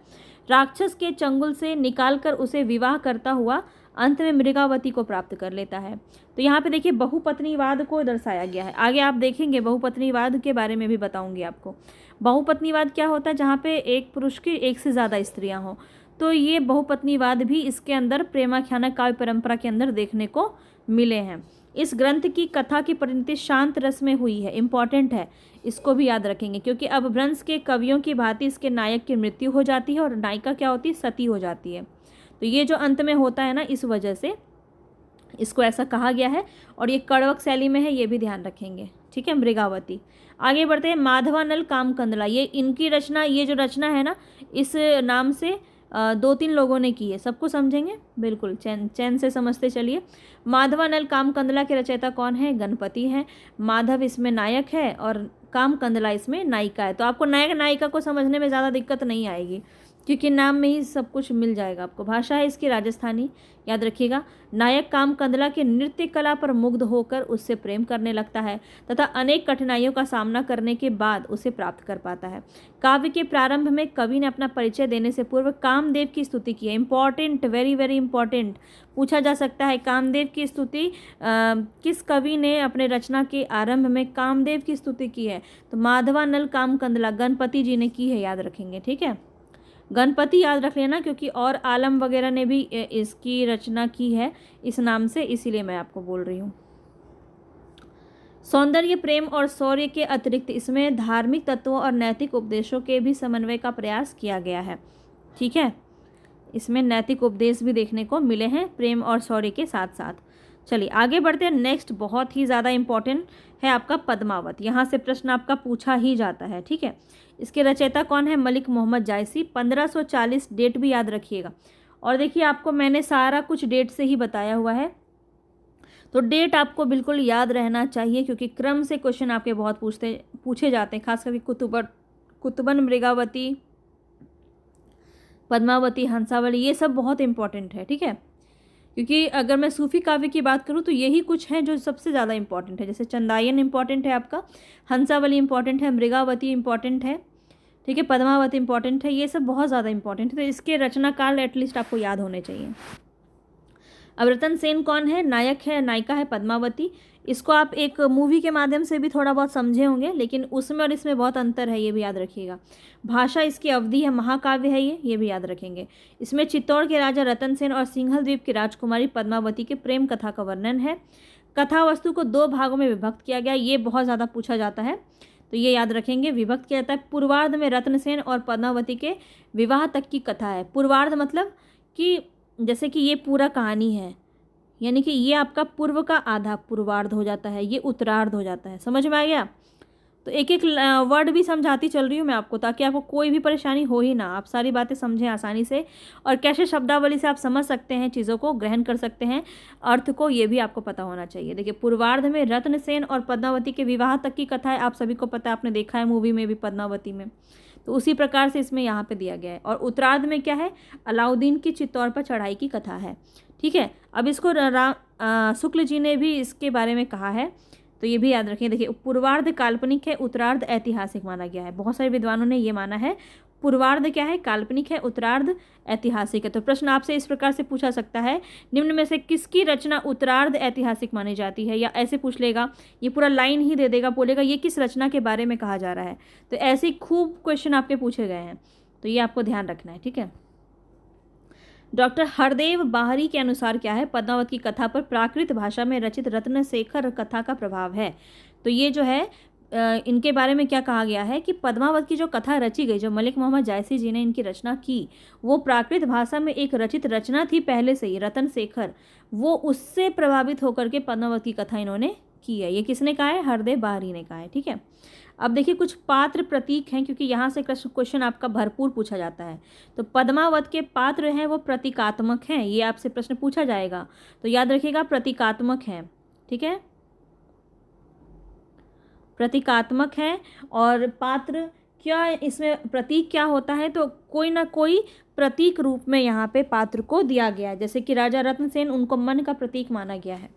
राक्षस के चंगुल से निकालकर उसे विवाह करता हुआ अंत में मृगावती को प्राप्त कर लेता है। तो यहाँ पे देखिए बहुपत्नीवाद को दर्शाया गया है। आगे आप देखेंगे बहुपत्नीवाद के बारे में भी बताऊंगी आपको। बहुपत्नीवाद क्या होता है? जहाँ पे एक पुरुष की एक से ज़्यादा स्त्रियाँ हों। तो ये बहुपत्नीवाद भी इसके अंदर प्रेमाख्यान काव्य परंपरा के अंदर देखने को मिले हैं। इस ग्रंथ की कथा की परिणति शांत रस में हुई है। इंपॉर्टेंट है, इसको भी याद रखेंगे, क्योंकि अपभ्रंश के कवियों की भांति इसके नायक की मृत्यु हो जाती है और नायिका क्या होती है? सती हो जाती है। तो ये जो अंत में होता है ना, इस वजह से इसको ऐसा कहा गया है और ये कड़वक शैली में है, ये भी ध्यान रखेंगे, ठीक है। मृगावती। आगे बढ़ते हैं। माधवानल कामकंदला, ये इनकी रचना, ये जो रचना है ना, इस नाम से 2-3 लोगों ने की है। सबको समझेंगे, बिल्कुल चैन से समझते चलिए। माधवानल कामकंदला के रचयिता कौन है? गणपति हैं। माधव इसमें नायक है और कामकंदला इसमें नायिका है। तो आपको नायक नायिका को समझने में ज़्यादा दिक्कत नहीं आएगी, क्योंकि नाम में ही सब कुछ मिल जाएगा आपको। भाषा है इसकी राजस्थानी, याद रखिएगा। नायक कामकंदला के नृत्य कला पर मुग्ध होकर उससे प्रेम करने लगता है तथा अनेक कठिनाइयों का सामना करने के बाद उसे प्राप्त कर पाता है। काव्य के प्रारंभ में कवि ने अपना परिचय देने से पूर्व कामदेव की स्तुति की है। इंपॉर्टेंट, वेरी वेरी इंपॉर्टेंट, पूछा जा सकता है कामदेव की स्तुति किस कवि ने अपने रचना के आरंभ में कामदेव की स्तुति की है? तो माधवानल कामकंदला गणपति जी ने की है, याद रखेंगे, ठीक है। गणपति याद रख लेना, क्योंकि और आलम वगैरह ने भी इसकी रचना की है इस नाम से, इसीलिए मैं आपको बोल रही हूँ। सौंदर्य, प्रेम और शौर्य के अतिरिक्त इसमें धार्मिक तत्वों और नैतिक उपदेशों के भी समन्वय का प्रयास किया गया है, ठीक है। इसमें नैतिक उपदेश भी देखने को मिले हैं प्रेम और शौर्य के साथ साथ। चलिए आगे बढ़ते हैं। नेक्स्ट बहुत ही ज़्यादा इंपॉर्टेंट है आपका पद्मावत। यहाँ से प्रश्न आपका पूछा ही जाता है, ठीक है। इसके रचयिता कौन है? मलिक मोहम्मद जायसी। 1540 डेट भी याद रखिएगा। और देखिए आपको मैंने सारा कुछ डेट से ही बताया हुआ है, तो डेट आपको बिल्कुल याद रहना चाहिए, क्योंकि क्रम से क्वेश्चन आपके बहुत पूछे जाते हैं, खास करके कुतुबन, मृगावती, पद्मावती, हंसावली, ये सब बहुत इंपॉर्टेंट है, ठीक है। क्योंकि अगर मैं सूफी काव्य की बात करूँ तो यही कुछ है जो सबसे ज़्यादा इंपॉर्टेंट है। जैसे चंदायन इंपॉर्टेंट है आपका, हंसावली इंपॉर्टेंट है, मृगावती इंपॉर्टेंट है, ठीक है, पद्मावती इंपॉर्टेंट है, ये सब बहुत ज़्यादा इंपॉर्टेंट है। तो इसके रचनाकाल एटलीस्ट आपको याद होने चाहिए। अब रतन सेन कौन है? नायक है, नायिका है पद्मावती। इसको आप एक मूवी के माध्यम से भी थोड़ा बहुत समझे होंगे, लेकिन उसमें और इसमें बहुत अंतर है, ये भी याद रखिएगा। भाषा इसकी अवधि है, महाकाव्य है ये भी याद रखेंगे। इसमें चित्तौड़ के राजा रतन सेन और सिंघल द्वीप की राजकुमारी पद्मावती के प्रेम कथा का वर्णन है। कथा वस्तु को 2 भागों में विभक्त किया गया, ये बहुत ज़्यादा पूछा जाता है, तो ये याद रखेंगे। विभक्त किया जाता है। पूर्वार्ध में रत्नसेन और पद्मावती के विवाह तक की कथा है। पूर्वार्ध मतलब कि जैसे कि ये पूरा कहानी है, यानी कि ये आपका पूर्व का आधा पूर्वार्ध हो जाता है, ये उत्तरार्ध हो जाता है। समझ में आ गया? तो एक एक वर्ड भी समझाती चल रही हूँ मैं आपको, ताकि आपको कोई भी परेशानी हो ही ना, आप सारी बातें समझें आसानी से, और कैसे शब्दावली से आप समझ सकते हैं, चीज़ों को ग्रहण कर सकते हैं, अर्थ को, ये भी आपको पता होना चाहिए। देखिए, पूर्वार्ध में रत्नसेन और पद्मावती के विवाह तक की कथा है, आप सभी को पता है, आपने देखा है मूवी में भी पद्मावती में, तो उसी प्रकार से इसमें यहाँ पे दिया गया है। और उत्तरार्ध में क्या है? अलाउद्दीन की चित्तौड़ पर चढ़ाई की कथा है। ठीक है, अब इसको शुक्ल जी ने भी इसके बारे में कहा है, तो ये भी याद रखें। देखिए, पूर्वार्ध काल्पनिक है, उत्तरार्ध ऐतिहासिक माना गया है। बहुत सारे विद्वानों ने ये माना है, पूर्वार्ध क्या है? काल्पनिक है, उत्तरार्ध ऐतिहासिक है। तो प्रश्न आपसे इस प्रकार से पूछा सकता है, निम्न में से किसकी रचना उत्तरार्ध ऐतिहासिक मानी जाती है? या ऐसे पूछ लेगा, ये पूरा लाइन ही दे देगा, बोलेगा ये किस रचना के बारे में कहा जा रहा है। तो ऐसे खूब क्वेश्चन आपके पूछे गए हैं, तो ये आपको ध्यान रखना है। ठीक है, डॉक्टर हरदेव बाहरी के अनुसार क्या है? पद्मावत की कथा पर प्राकृत भाषा में रचित रत्नशेखर कथा का प्रभाव है। तो ये जो है इनके बारे में क्या कहा गया है कि पद्मावत की जो कथा रची गई, जो मलिक मोहम्मद जायसी जी ने इनकी रचना की, वो प्राकृत भाषा में एक रचित रचना थी पहले से ही, रत्नशेखर, वो उससे प्रभावित होकर के पद्मावत की कथा इन्होंने की है। ये किसने कहा है? हरदेव बाहरी ने कहा है। ठीक है, अब देखिए कुछ पात्र प्रतीक हैं, क्योंकि यहाँ से क्वेश्चन आपका भरपूर पूछा जाता है। तो पद्मावत के पात्र हैं वो प्रतीकात्मक हैं, ये आपसे प्रश्न पूछा जाएगा, तो याद रखिएगा प्रतीकात्मक हैं। ठीक है, प्रतीकात्मक है। और पात्र क्या, इसमें प्रतीक क्या होता है? तो कोई ना कोई प्रतीक रूप में यहाँ पे पात्र को दिया गया है, जैसे कि राजा रत्नसेन, उनको मन का प्रतीक माना गया है।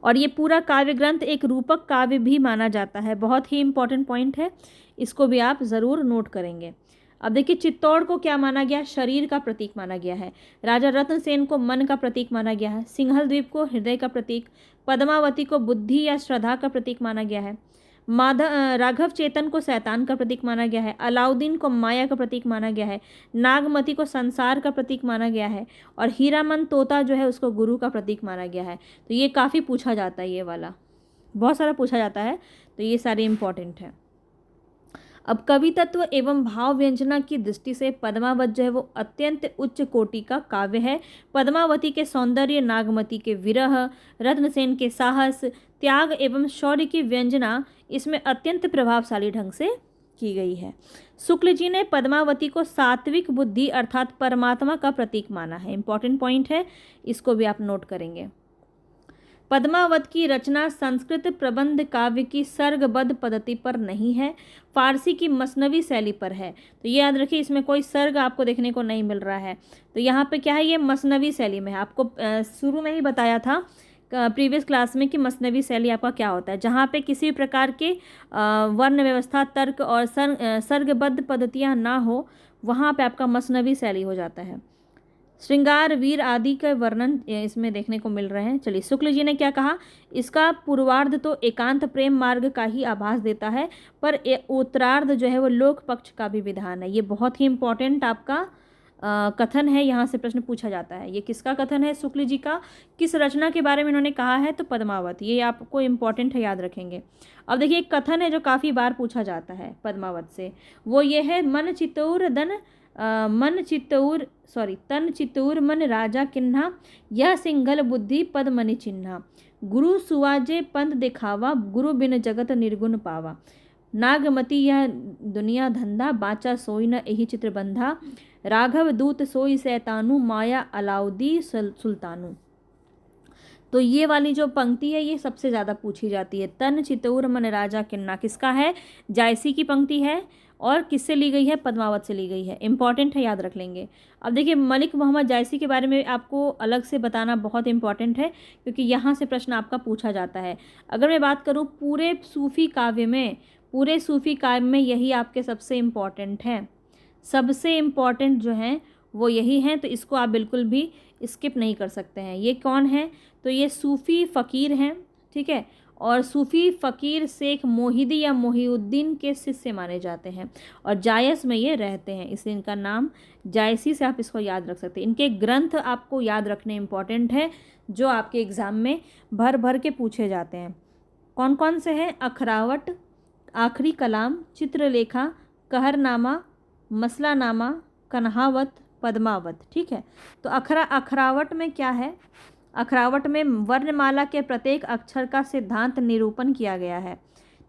और ये पूरा काव्य ग्रंथ एक रूपक काव्य भी माना जाता है। बहुत ही इंपॉर्टेंट पॉइंट है, इसको भी आप ज़रूर नोट करेंगे। अब देखिए, चित्तौड़ को क्या माना गया? शरीर का प्रतीक माना गया है। राजा रत्नसेन को मन का प्रतीक माना गया है। सिंघल द्वीप को हृदय का प्रतीक, पद्मावती को बुद्धि या श्रद्धा का प्रतीक माना गया है। राघव चेतन को शैतान का प्रतीक माना गया है। अलाउद्दीन को माया का प्रतीक माना गया है। नागमती को संसार का प्रतीक माना गया है। और हीरामन तोता जो है उसको गुरु का प्रतीक माना गया है। तो ये काफ़ी पूछा जाता है, ये वाला बहुत सारा पूछा जाता है, तो ये सारे इंपॉर्टेंट है। अब कवितत्व एवं भाव व्यंजना की दृष्टि से पद्मावत जो है वो अत्यंत उच्च कोटि का काव्य है। पद्मावती के सौंदर्य, नागमती के विरह, रत्नसेन के साहस, त्याग एवं शौर्य की व्यंजना इसमें अत्यंत प्रभावशाली ढंग से की गई है। शुक्ल जी ने पद्मावती को सात्विक बुद्धि अर्थात परमात्मा का प्रतीक माना है। इंपॉर्टेंट पॉइंट है, इसको भी आप नोट करेंगे। पद्मावत की रचना संस्कृत प्रबंध काव्य की सर्गबद्ध पद्धति पर नहीं है, फारसी की मसनवी शैली पर है। तो ये याद रखिए, इसमें कोई सर्ग आपको देखने को नहीं मिल रहा है। तो यहाँ पे क्या है? ये मसनवी शैली में है। आपको शुरू में ही बताया था प्रीवियस क्लास में कि मसनवी शैली आपका क्या होता है, जहाँ पे किसी प्रकार के वर्ण व्यवस्था, तर्क और सर्गबद्ध पद्धतियाँ ना हो, वहाँ पे आपका मसनवी शैली हो जाता है। श्रृंगार, वीर आदि का वर्णन इसमें देखने को मिल रहे हैं। चलिए, शुक्ल जी ने क्या कहा? इसका पूर्वार्ध तो एकांत प्रेम मार्ग का ही आभास देता है, पर उत्तरार्ध जो है वो लोक पक्ष का भी विधान है। ये बहुत ही इंपॉर्टेंट आपका कथन है, यहाँ से प्रश्न पूछा जाता है। ये किसका कथन है? शुक्ल जी का। किस रचना के बारे में इन्होंने कहा है? तो पद्मावत। ये आपको इंपॉर्टेंट है, याद रखेंगे। अब देखिए, एक कथन है जो काफ़ी बार पूछा जाता है पद्मावत से, वो ये है, तन चित्तौर मन राजा किन्हा, यह सिंघल बुद्धि पद मनि चिन्हा, गुरु सुवाजे पंथ दिखावा, गुरु बिन जगत निर्गुण पावा, नागमती यह दुनिया धंधा, बाचा सोई न एही चित्र बंधा, राघव दूत सोई सैतानु, माया अलाउदी सुल्तानु। तो ये वाली जो पंक्ति है ये सबसे ज़्यादा पूछी जाती है। तन चित्तौर मन राजा किन्ना किसका है? जायसी की पंक्ति है। और किससे ली गई है? पद्मावत से ली गई है। इंपॉर्टेंट है, याद रख लेंगे। अब देखिए, मलिक मोहम्मद जायसी के बारे में आपको अलग से बताना बहुत इंपॉर्टेंट है, क्योंकि यहाँ से प्रश्न आपका पूछा जाता है। अगर मैं बात करूँ पूरे सूफ़ी काव्य में यही आपके सबसे इम्पॉर्टेंट हैं। सबसे इम्पॉर्टेंट जो हैं वो यही हैं, तो इसको आप बिल्कुल भी स्किप नहीं कर सकते हैं। ये कौन है? तो ये सूफ़ी फ़कीर हैं, ठीक है। और सूफ़ी फ़कीर शेख मोहिदी या मोहिउद्दीन के शिष्य माने जाते हैं और जायस में ये रहते हैं, इसलिए इनका नाम जायसी से आप इसको याद रख सकते हैं। इनके ग्रंथ आपको याद रखने इम्पॉर्टेंट है, जो आपके एग्ज़ाम में भर भर के पूछे जाते हैं। कौन कौन से हैं? अखरावट, आखिरी कलाम, चित्रलेखा, कहरनामा, मसलानामा, कन्हावत, पद्मावत। ठीक है। तो अखरावट में क्या है? अखरावट में वर्णमाला के प्रत्येक अक्षर का सिद्धांत निरूपण किया गया है।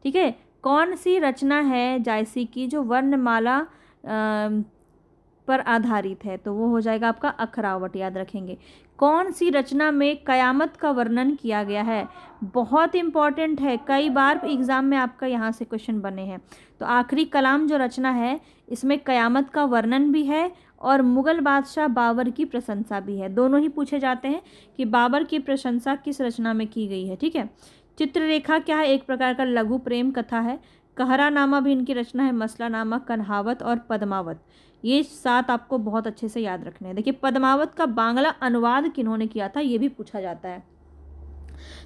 ठीक है। कौन सी रचना है जायसी की जो वर्णमाला पर आधारित है? तो वो हो जाएगा आपका अखरावट, याद रखेंगे। कौन सी रचना में कयामत का वर्णन किया गया है? बहुत इंपॉर्टेंट है, कई बार एग्ज़ाम में आपका यहाँ से क्वेश्चन बने हैं। तो आखिरी कलाम जो रचना है इसमें कयामत का वर्णन भी है और मुग़ल बादशाह बाबर की प्रशंसा भी है। दोनों ही पूछे जाते हैं कि बाबर की प्रशंसा किस रचना में की गई है। ठीक है। चित्ररेखा क्या है? एक प्रकार का लघु प्रेम कथा है। कहरानामा भी इनकी रचना है। मसलानामा, कन्हावत और पद्मावत, ये 7 आपको बहुत अच्छे से याद रखने हैं। देखिए, पद्मावत का बांग्ला अनुवाद किन्होंने किया था, ये भी पूछा जाता है।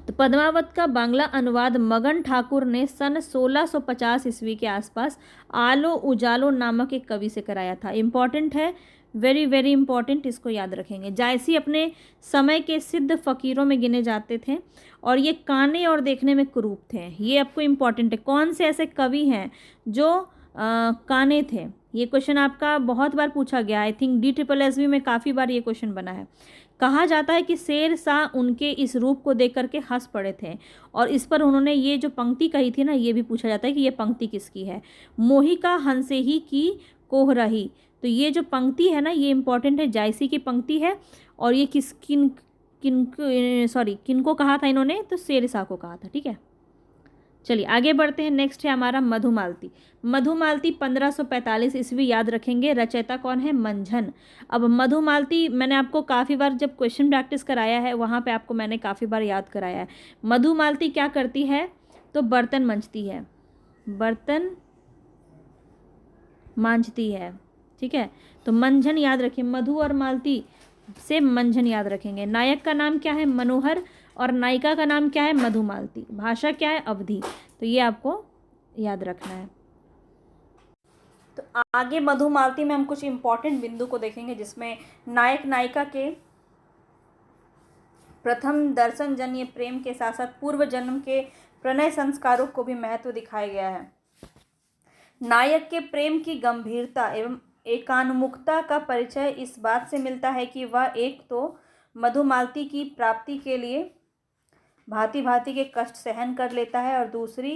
तो पद्मावत का बांग्ला अनुवाद मगन ठाकुर ने सन 1650 ईस्वी के आसपास आलो उजालो नामक एक कवि से कराया था। इम्पॉर्टेंट है, वेरी वेरी इंपॉर्टेंट, इसको याद रखेंगे। जायसी अपने समय के सिद्ध फ़कीरों में गिने जाते थे और ये काने और देखने में कुरूप थे। ये आपको इम्पॉर्टेंट है। कौन से ऐसे कवि हैं जो काने थे? ये क्वेश्चन आपका बहुत बार पूछा गया, आई थिंक DSSB में काफ़ी बार ये क्वेश्चन बना है। कहा जाता है कि शेर शाह उनके इस रूप को देख करके हंस पड़े थे और इस पर उन्होंने ये जो पंक्ति कही थी ना, ये भी पूछा जाता है कि ये पंक्ति किसकी है? मोहिका हंसे ही की कोह रही। तो ये जो पंक्ति है ना, ये इंपॉर्टेंट है, जायसी की पंक्ति है और ये किनको कहा था इन्होंने? तो शेर शाह को कहा था। ठीक है। चलिए आगे बढ़ते हैं। नेक्स्ट है हमारा मधुमालती। मधुमालती 1545 ईस्वी, याद रखेंगे। रचयिता कौन है? मंझन। अब मधुमालती मैंने आपको काफ़ी बार जब क्वेश्चन प्रैक्टिस कराया है वहाँ पे आपको मैंने काफ़ी बार याद कराया है। मधुमालती क्या करती है? तो बर्तन मांजती है, बर्तन मांजती है। ठीक है। तो मंझन याद रखें, मधु और मालती से मंझन याद रखेंगे। नायक का नाम क्या है? मनोहर और नायिका का नाम क्या है? मधुमालती। भाषा क्या है? अवधी। तो ये आपको याद रखना है। तो आगे मधुमालती में हम कुछ इंपॉर्टेंट बिंदु को देखेंगे जिसमें नायक नायिका के प्रथम दर्शन जन्य प्रेम के साथ साथ पूर्व जन्म के प्रणय संस्कारों को भी महत्व दिखाया गया है। नायक के प्रेम की गंभीरता एवं एकान्मुखता का परिचय इस बात से मिलता है कि वह एक तो मधुमालती की प्राप्ति के लिए भांति भांति के कष्ट सहन कर लेता है और दूसरी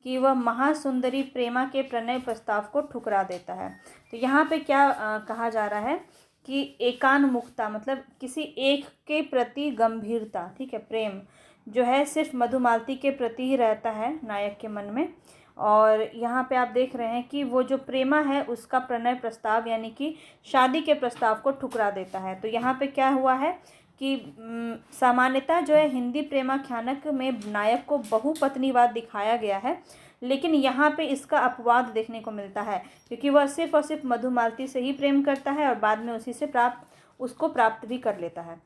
कि वह महासुंदरी प्रेमा के प्रणय प्रस्ताव को ठुकरा देता है। तो यहाँ पे क्या कहा जा रहा है कि एकान्मुखता मतलब किसी एक के प्रति गंभीरता, ठीक है, प्रेम जो है सिर्फ मधुमालती के प्रति ही रहता है नायक के मन में। और यहाँ पे आप देख रहे हैं कि वो जो प्रेमा है उसका प्रणय प्रस्ताव यानी कि शादी के प्रस्ताव को ठुकरा देता है। तो यहाँ पे क्या हुआ है कि सामान्यतः जो है हिंदी प्रेमाख्यानक में नायक को बहुपत्नीवाद दिखाया गया है, लेकिन यहाँ पे इसका अपवाद देखने को मिलता है क्योंकि वह सिर्फ और सिर्फ मधुमालती से ही प्रेम करता है और बाद में उसी से उसको प्राप्त भी कर लेता है।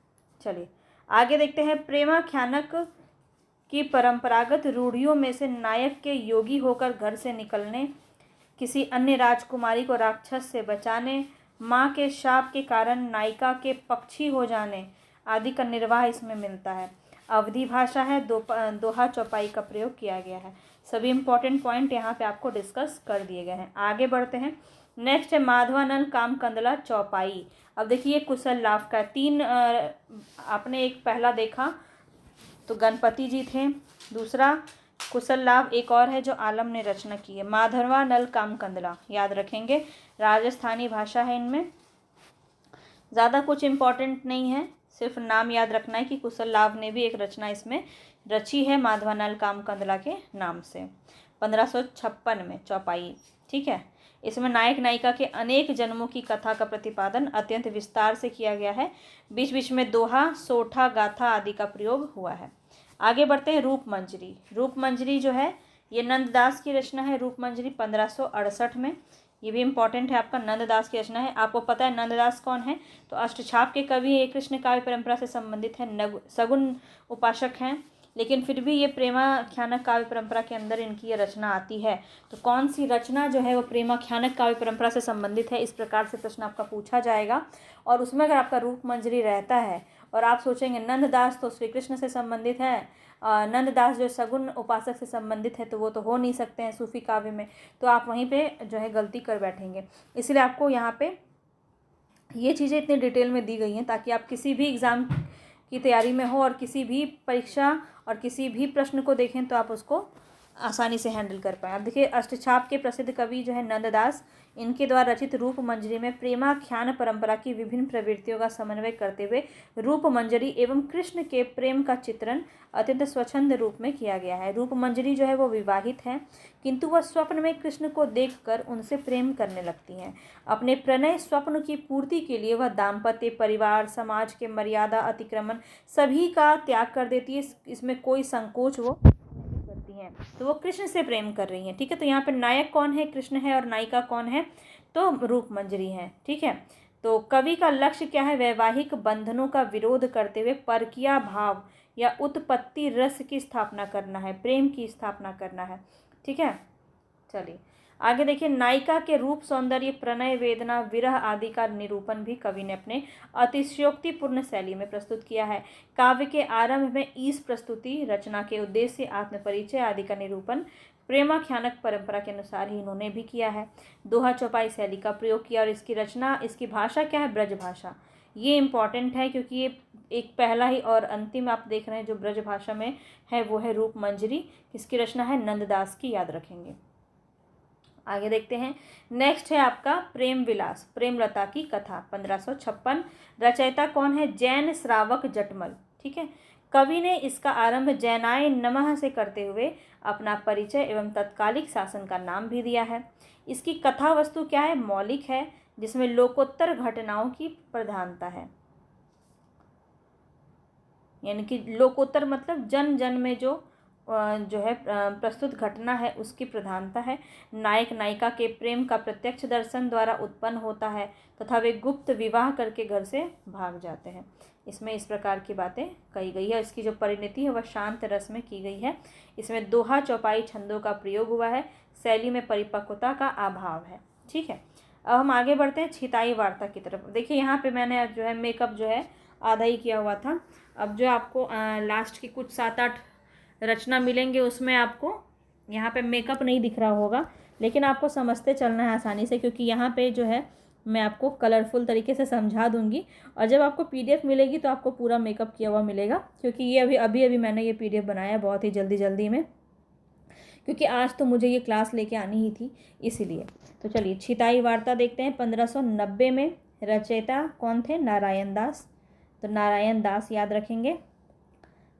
चलिए आगे देखते हैं। प्रेमाख्यानक की परंपरागत रूढ़ियों में से नायक के योगी होकर घर से निकलने, किसी अन्य राजकुमारी को राक्षस से बचाने, माँ के शाप के कारण नायिका के पक्षी हो जाने आदि का निर्वाह इसमें मिलता है। अवधी भाषा है, दोहा चौपाई का प्रयोग किया गया है। सभी इंपॉर्टेंट पॉइंट यहाँ पे आपको डिस्कस कर दिए गए हैं। आगे बढ़ते हैं। नेक्स्ट है माधवानंद कामकंदला चौपाई। अब देखिए कुशल लाभ का 3 आपने एक पहला देखा तो गणपति जी थे, दूसरा कुशल लाभ, एक और है जो आलम ने रचना की है। माधवानल कामकंदला याद रखेंगे, राजस्थानी भाषा है। इनमें ज़्यादा कुछ इम्पोर्टेंट नहीं है, सिर्फ नाम याद रखना है कि कुशल लाभ ने भी एक रचना इसमें रची है माधवानल कामकंदला के नाम से 1556 में चौपाई। ठीक है। इसमें नायक नायिका के अनेक जन्मों की कथा का प्रतिपादन अत्यंत विस्तार से किया गया है। बीच बीच में दोहा, सोठा, गाथा आदि का प्रयोग हुआ है। आगे बढ़ते हैं। रूपमंजरी। रूपमंजरी जो है ये नंददास की रचना है। रूपमंजरी 1568 में, ये भी इम्पॉर्टेंट है आपका, नंददास की रचना है। आपको पता है नंददास कौन है? तो अष्टछाप के कवि कृष्ण काव्य परंपरा से संबंधित है, सगुन उपासक हैं, लेकिन फिर भी ये प्रेमाख्यानक काव्य परंपरा के अंदर इनकी ये रचना आती है। तो कौन सी रचना जो है वो प्रेमाख्यानक काव्य परंपरा से संबंधित है, इस प्रकार से प्रश्न आपका पूछा जाएगा। और उसमें अगर आपका रूप मंजरी रहता है और आप सोचेंगे नंददास तो श्री कृष्ण से संबंधित है, नंददास जो सगुन उपासक से संबंधित है, तो वो तो हो नहीं सकते हैं सूफी काव्य में, तो आप वहीं पे जो है गलती कर बैठेंगे। इसलिए आपको यहाँ पे ये चीज़ें इतनी डिटेल में दी गई हैं ताकि आप किसी भी एग्ज़ाम की तैयारी में हो और किसी भी परीक्षा और किसी भी प्रश्न को देखें तो आप उसको आसानी से हैंडल कर पाएँ। अब देखिए, अष्टछाप के प्रसिद्ध कवि जो है नंददास, इनके द्वारा रचित रूप मंजरी में प्रेमाख्यान परंपरा की विभिन्न प्रवृत्तियों का समन्वय करते हुए रूप मंजरी एवं कृष्ण के प्रेम का चित्रण अत्यंत स्वच्छंद रूप में किया गया है। रूप मंजरी जो है वो विवाहित है, किंतु वह स्वप्न में कृष्ण को देखकर उनसे प्रेम करने लगती हैं। अपने प्रणय स्वप्न की पूर्ति के लिए वह दाम्पत्य, परिवार, समाज के मर्यादा अतिक्रमण सभी का त्याग कर देती है। इसमें कोई संकोच वो करती हैं, तो वो कृष्ण से प्रेम कर रही हैं। ठीक है, तो यहाँ पर नायक कौन है? कृष्ण है, और नायिका कौन है? तो रूप मंजरी है। ठीक है, तो कवि का लक्ष्य क्या है? वैवाहिक बंधनों का विरोध करते हुए परकीया भाव या उत्पत्ति रस की स्थापना करना है, प्रेम की स्थापना करना है। ठीक है, चलिए आगे देखिए। नायिका के रूप, सौंदर्य, प्रणय, वेदना, विरह आदि का निरूपण भी कवि ने अपने अतिशयोक्तिपूर्ण शैली में प्रस्तुत किया है। काव्य के आरंभ में ईस प्रस्तुति, रचना के उद्देश्य, आत्मपरिचय आदि का निरूपण प्रेमाख्यानक परंपरा के अनुसार ही इन्होंने भी किया है। दोहा चौपाई शैली का प्रयोग किया, और इसकी रचना, इसकी भाषा क्या है? ब्रज भाषा। ये इम्पॉर्टेंट है क्योंकि ये एक पहला ही और अंतिम आप देख रहे हैं जो ब्रज भाषा में है, वो है रूप मंजरी। इसकी रचना है नंददास की, याद रखेंगे। आगे देखते हैं। नेक्स्ट है आपका प्रेम विलास, प्रेमलता की कथा, 1556। रचयिता कौन है? जैन श्रावक जटमल। ठीक है, कवि ने इसका आरंभ जैनाय नमः से करते हुए अपना परिचय एवं तत्कालिक शासन का नाम भी दिया है। इसकी कथा वस्तु क्या है? मौलिक है, जिसमें लोकोत्तर घटनाओं की प्रधानता है। यानी कि लोकोत्तर मतलब जन जन में जो है प्रस्तुत घटना है उसकी प्रधानता है। नायक नायिका के प्रेम का प्रत्यक्ष दर्शन द्वारा उत्पन्न होता है तथा वे गुप्त विवाह करके घर से भाग जाते हैं। इसमें इस प्रकार की बातें कही गई है। इसकी जो परिणति है वह शांत रस में की गई है। इसमें दोहा चौपाई छंदों का प्रयोग हुआ है, शैली में परिपक्वता का अभाव है। ठीक है, अब हम आगे बढ़ते हैं छिताई वार्ता की तरफ। देखिए यहाँ पे मैंने जो है मेकअप जो है आधा ही किया हुआ था। अब जो आपको लास्ट की कुछ 7-8 रचना मिलेंगे उसमें आपको यहाँ पे मेकअप नहीं दिख रहा होगा, लेकिन आपको समझते चलना है आसानी से, क्योंकि यहाँ पे जो है मैं आपको कलरफुल तरीके से समझा दूंगी। और जब आपको पीडीएफ मिलेगी तो आपको पूरा मेकअप किया हुआ मिलेगा, क्योंकि ये अभी मैंने ये पीडीएफ बनाया बहुत ही जल्दी में, क्योंकि आज तो मुझे ये क्लास लेके आनी ही थी इसीलिए। तो चलिए छिताई वार्ता देखते हैं। 1590 में। रचयिता कौन थे? नारायण दास। तो नारायण दास याद रखेंगे,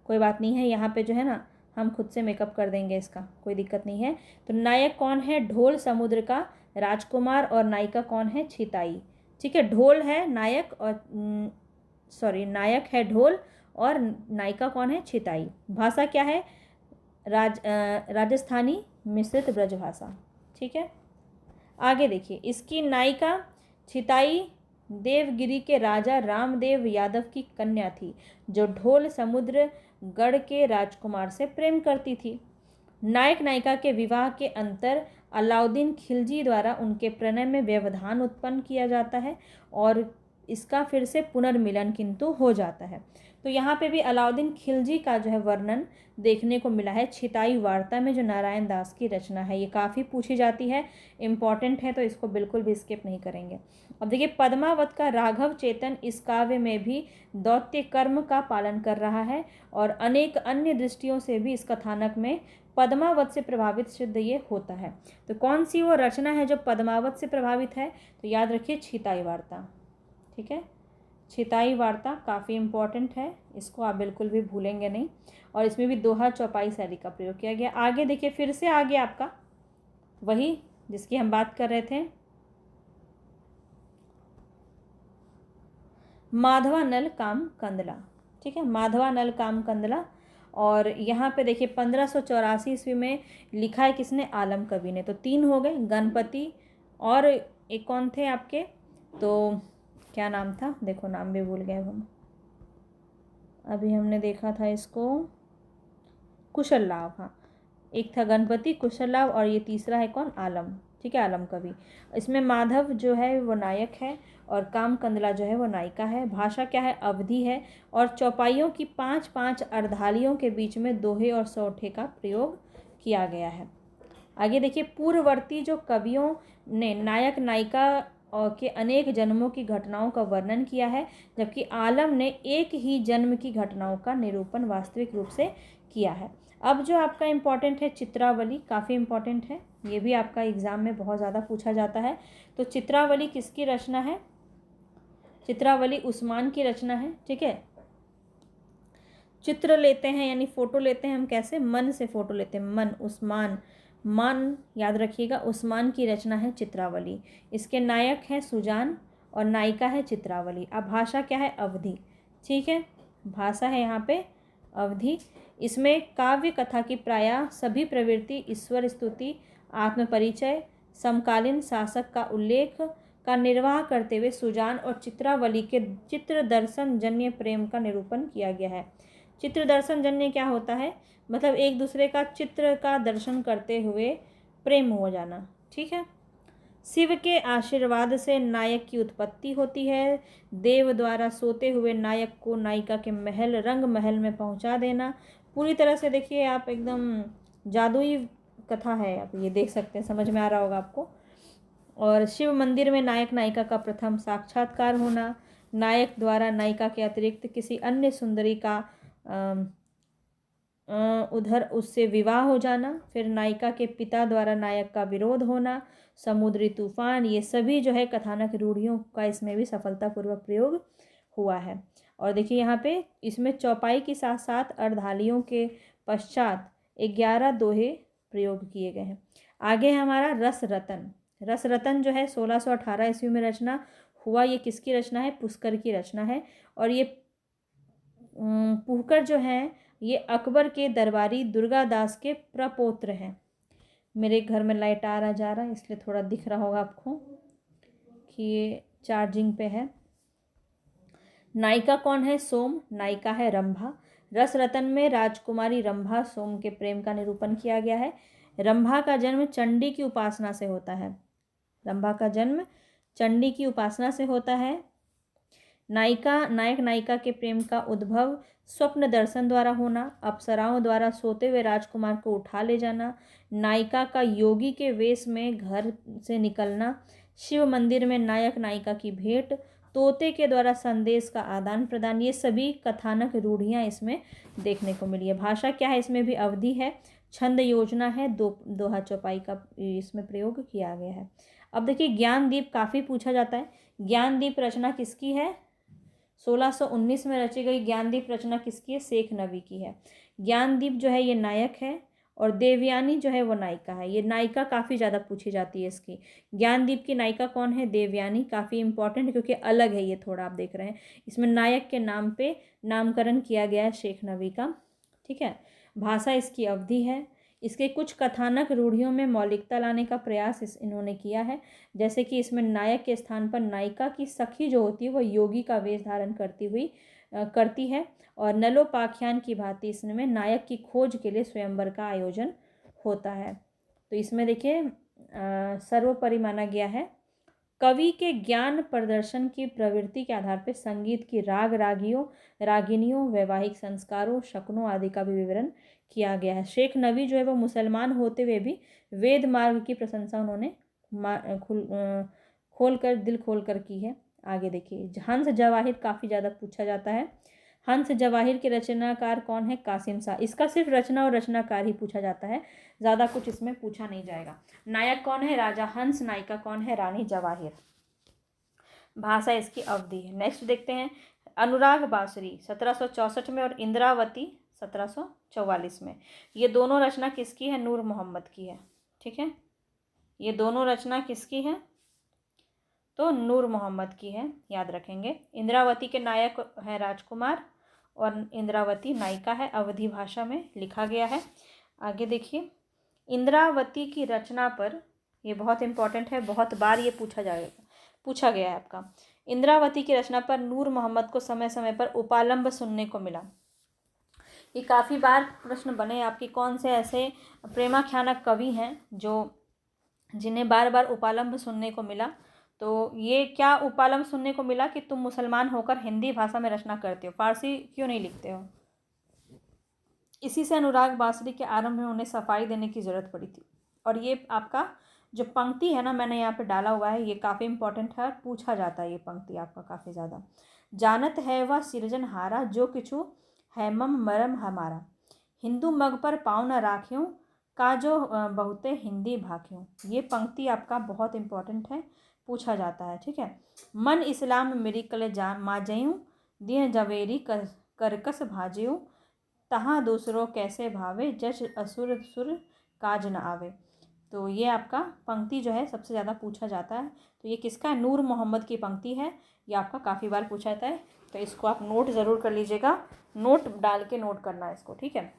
कोई बात नहीं है, यहाँ पे जो है ना हम खुद से मेकअप कर देंगे, इसका कोई दिक्कत नहीं है। तो नायक कौन है? ढोल समुद्र का राजकुमार, और नायिका कौन है? छिताई। ठीक है, ढोल है नायक, और नायक है ढोल और नायिका कौन है? छिताई। भाषा क्या है? राजस्थानी मिश्रित ब्रज भाषा। ठीक है, आगे देखिए। इसकी नायिका छिताई देवगिरी के राजा रामदेव यादव की कन्या थी, जो ढोल समुद्र गढ़ के राजकुमार से प्रेम करती थी। नायक नायिका के विवाह के अंतर अलाउद्दीन खिलजी द्वारा उनके प्रणय में व्यवधान उत्पन्न किया जाता है, और इसका फिर से पुनर्मिलन किंतु हो जाता है। तो यहाँ पे भी अलाउद्दीन खिलजी का जो है वर्णन देखने को मिला है छिताई वार्ता में, जो नारायण दास की रचना है। ये काफ़ी पूछी जाती है, इम्पॉर्टेंट है, तो इसको बिल्कुल भी स्किप नहीं करेंगे। अब देखिए, पद्मावत का राघव चेतन इस काव्य में भी दौत्य कर्म का पालन कर रहा है, और अनेक अन्य दृष्टियों से भी इस कथानक में पद्मावत से प्रभावित सिद्ध ये होता है। तो कौन सी वो रचना है जो पद्मावत से प्रभावित है? तो याद रखिए छिताई वार्ता। ठीक है, छिताई वार्ता काफ़ी इम्पॉर्टेंट है, इसको आप बिल्कुल भी भूलेंगे नहीं। और इसमें भी दोहा चौपाई शैली का प्रयोग किया गया। आगे देखिए, फिर से आगे आपका वही जिसकी हम बात कर रहे थे, माधवानल काम कंदला। ठीक है, माधवानल काम कंदला। और यहाँ पे देखिए 1584 ईस्वी में लिखा है किसने? आलम कवि ने। तो 3 हो गए, गणपति और एक कौन थे आपके? तो क्या नाम था? देखो नाम भी भूल गए हम, अभी हमने देखा था इसको। कुशललाभ, हाँ, एक था गणपति कुशललाभ और ये तीसरा है कौन, आलम। ठीक है, आलम कवि। इसमें माधव जो है वो नायक है और काम कंदला जो है वो नायिका है। भाषा क्या है, अवधि है। और चौपाइयों की 5-5 अर्धालियों के बीच में दोहे और सौठे का प्रयोग किया गया है। आगे देखिए, पूर्ववर्ती जो कवियों ने नायक नायिका और के अनेक जन्मों की घटनाओं का वर्णन किया है, जबकि आलम ने एक ही जन्म की घटनाओं का निरूपण वास्तविक रूप से किया है। अब जो आपका इम्पॉर्टेंट है चित्रावली, काफ़ी इम्पॉर्टेंट है, ये भी आपका एग्जाम में बहुत ज़्यादा पूछा जाता है। तो चित्रावली किसकी रचना है, चित्रावली उस्मान की रचना है। ठीक है, चित्र लेते हैं यानी फोटो लेते हैं हम, कैसे, मन से फोटो लेते हैं, मन, उस्मान, मान याद रखिएगा। उस्मान की रचना है चित्रावली। इसके नायक हैं सुजान और नायिका है चित्रावली। अब भाषा क्या है, अवधि। ठीक है, भाषा है यहाँ पे अवधि। इसमें काव्य कथा की प्रायः सभी प्रवृत्ति, ईश्वर स्तुति, आत्मपरिचय, समकालीन शासक का उल्लेख का निर्वाह करते हुए सुजान और चित्रावली के चित्र दर्शन जन्य प्रेम का निरूपण किया गया है। चित्र दर्शन जन्य क्या होता है, मतलब एक दूसरे का चित्र का दर्शन करते हुए प्रेम हो जाना। ठीक है, शिव के आशीर्वाद से नायक की उत्पत्ति होती है। देव द्वारा सोते हुए नायक को नायिका के महल, रंग महल में पहुंचा देना। पूरी तरह से देखिए आप, एकदम जादुई कथा है, आप ये देख सकते हैं, समझ में आ रहा होगा आपको। और शिव मंदिर में नायक नायिका का प्रथम साक्षात्कार होना, नायक द्वारा नायिका के अतिरिक्त किसी अन्य सुंदरी का उधर उससे विवाह हो जाना, फिर नायिका के पिता द्वारा नायक का विरोध होना, समुद्री तूफान, ये सभी जो है कथानक रूढ़ियों का इसमें भी सफलतापूर्वक प्रयोग हुआ है। और देखिए यहाँ पे इसमें चौपाई के साथ साथ अर्धालियों के पश्चात 11 दोहे प्रयोग किए गए हैं। आगे है हमारा रस रतन। रस रतन जो है 1618 ईस्वी में रचना हुआ। ये किसकी रचना है, पुष्कर की रचना है। और ये पुष्कर जो हैं ये अकबर के दरबारी दुर्गादास के प्रपौत्र हैं। मेरे घर में लाइट आ रहा जा रहा है इसलिए थोड़ा दिख रहा होगा आपको कि ये चार्जिंग पे है। नायिका कौन है, सोम, नायिका है रंभा। रस रतन में राजकुमारी रंभा सोम के प्रेम का निरूपण किया गया है। रंभा का जन्म चंडी की उपासना से होता है। रंभा का जन्म चंडी की उपासना से होता है। नायक नायिका के प्रेम का उद्भव स्वप्न दर्शन द्वारा होना, अप्सराओं द्वारा सोते हुए राजकुमार को उठा ले जाना, नायिका का योगी के वेश में घर से निकलना, शिव मंदिर में नायक नायिका की भेंट, तोते के द्वारा संदेश का आदान प्रदान, ये सभी कथानक रूढ़ियाँ इसमें देखने को मिली है। भाषा क्या है, इसमें भी अवधि है। छंद योजना है, दोहा चौपाई का इसमें प्रयोग किया गया है। अब देखिए ज्ञानदीप काफ़ी पूछा जाता है। ज्ञानदीप रचना किसकी है, 1619 में रची गई ज्ञानदीप रचना किसकी है, शेख नबी की है। ज्ञानदीप जो है ये नायक है और देवयानी जो है वो नायिका है। ये नायिका काफ़ी ज़्यादा पूछी जाती है इसकी। ज्ञानदीप की नायिका कौन है, देवयानी, काफ़ी इंपॉर्टेंट क्योंकि अलग है ये थोड़ा, आप देख रहे हैं इसमें नायक के नाम पे नामकरण किया गया है शेख नबी का। ठीक है, भाषा इसकी अवधि है। इसके कुछ कथानक रूढ़ियों में मौलिकता लाने का प्रयास इन्होंने किया है, जैसे कि इसमें नायक के स्थान पर नायिका की सखी जो होती है वह योगी का वेश धारण करती है और नलोपाख्यान की भांति इसमें नायक की खोज के लिए स्वयंवर का आयोजन होता है। तो इसमें देखिए सर्वोपरि माना गया है कवि के ज्ञान प्रदर्शन की प्रवृत्ति के आधार पर संगीत की रागिनियों, वैवाहिक संस्कारों, शकुनों आदि का भी विवरण किया गया है। शेख नबी जो है वो मुसलमान होते हुए भी वेद मार्ग की प्रशंसा उन्होंने दिल खोल कर की है। आगे देखिए हंस जवाहिर काफ़ी ज़्यादा पूछा जाता है। हंस जवाहिर के रचनाकार कौन है, कासिम शाह। इसका सिर्फ रचना और रचनाकार ही पूछा जाता है, ज़्यादा कुछ इसमें पूछा नहीं जाएगा। नायक कौन है, राजा हंस। नायिका कौन है, रानी जवाहिर। भाषा इसकी अवधि है। नेक्स्ट देखते हैं अनुराग बांसुरी 1764 में और इंद्रावती 1744 में। ये दोनों रचना किसकी है, नूर मोहम्मद की है। ठीक है, ये दोनों रचना किसकी है, तो नूर मोहम्मद की है, याद रखेंगे। इंद्रावती के नायक हैं राजकुमार और इंद्रावती नायिका है, अवधी भाषा में लिखा गया है। आगे देखिए इंद्रावती की रचना पर, ये बहुत इंपॉर्टेंट है, बहुत बार ये पूछा गया है आपका। इंद्रावती की रचना पर नूर मोहम्मद को समय समय पर उपालंब सुनने को मिला। ये काफ़ी बार प्रश्न बने आपके, कौन से ऐसे प्रेमाख्यानक कवि हैं जिन्हें बार बार उपालंब सुनने को मिला। तो ये क्या उपालंब सुनने को मिला कि तुम मुसलमान होकर हिंदी भाषा में रचना करते हो, फारसी क्यों नहीं लिखते हो। इसी से अनुराग बांसुरी के आरंभ में उन्हें सफाई देने की ज़रूरत पड़ी थी। और ये आपका जो पंक्ति है ना, मैंने यहाँ पे डाला हुआ है, ये काफ़ी इंपॉर्टेंट है, पूछा जाता है ये पंक्ति आपका काफ़ी ज़्यादा। जानत है वह सिरजनहारा, जो किछु है मम मरम हमारा, हिंदू मग पर पाँव न राख्यूं, का जो बहुते हिंदी भाख्यूं। ये पंक्ति आपका बहुत इंपॉर्टेंट है, पूछा जाता है, ठीक है। मन इस्लाम मेरी कले जा माजयूं, दिन जवेरी करकस भाजयूं, तहाँ दूसरों कैसे भावे, जस असुर सुर काज न आवे। तो ये आपका पंक्ति जो है सबसे ज़्यादा पूछा जाता है। तो ये किसका है, नूर मोहम्मद की पंक्ति है। ये आपका काफ़ी बार पूछा जाता है, तो इसको आप नोट ज़रूर कर लीजिएगा, नोट डाल के नोट करना है इसको, ठीक है।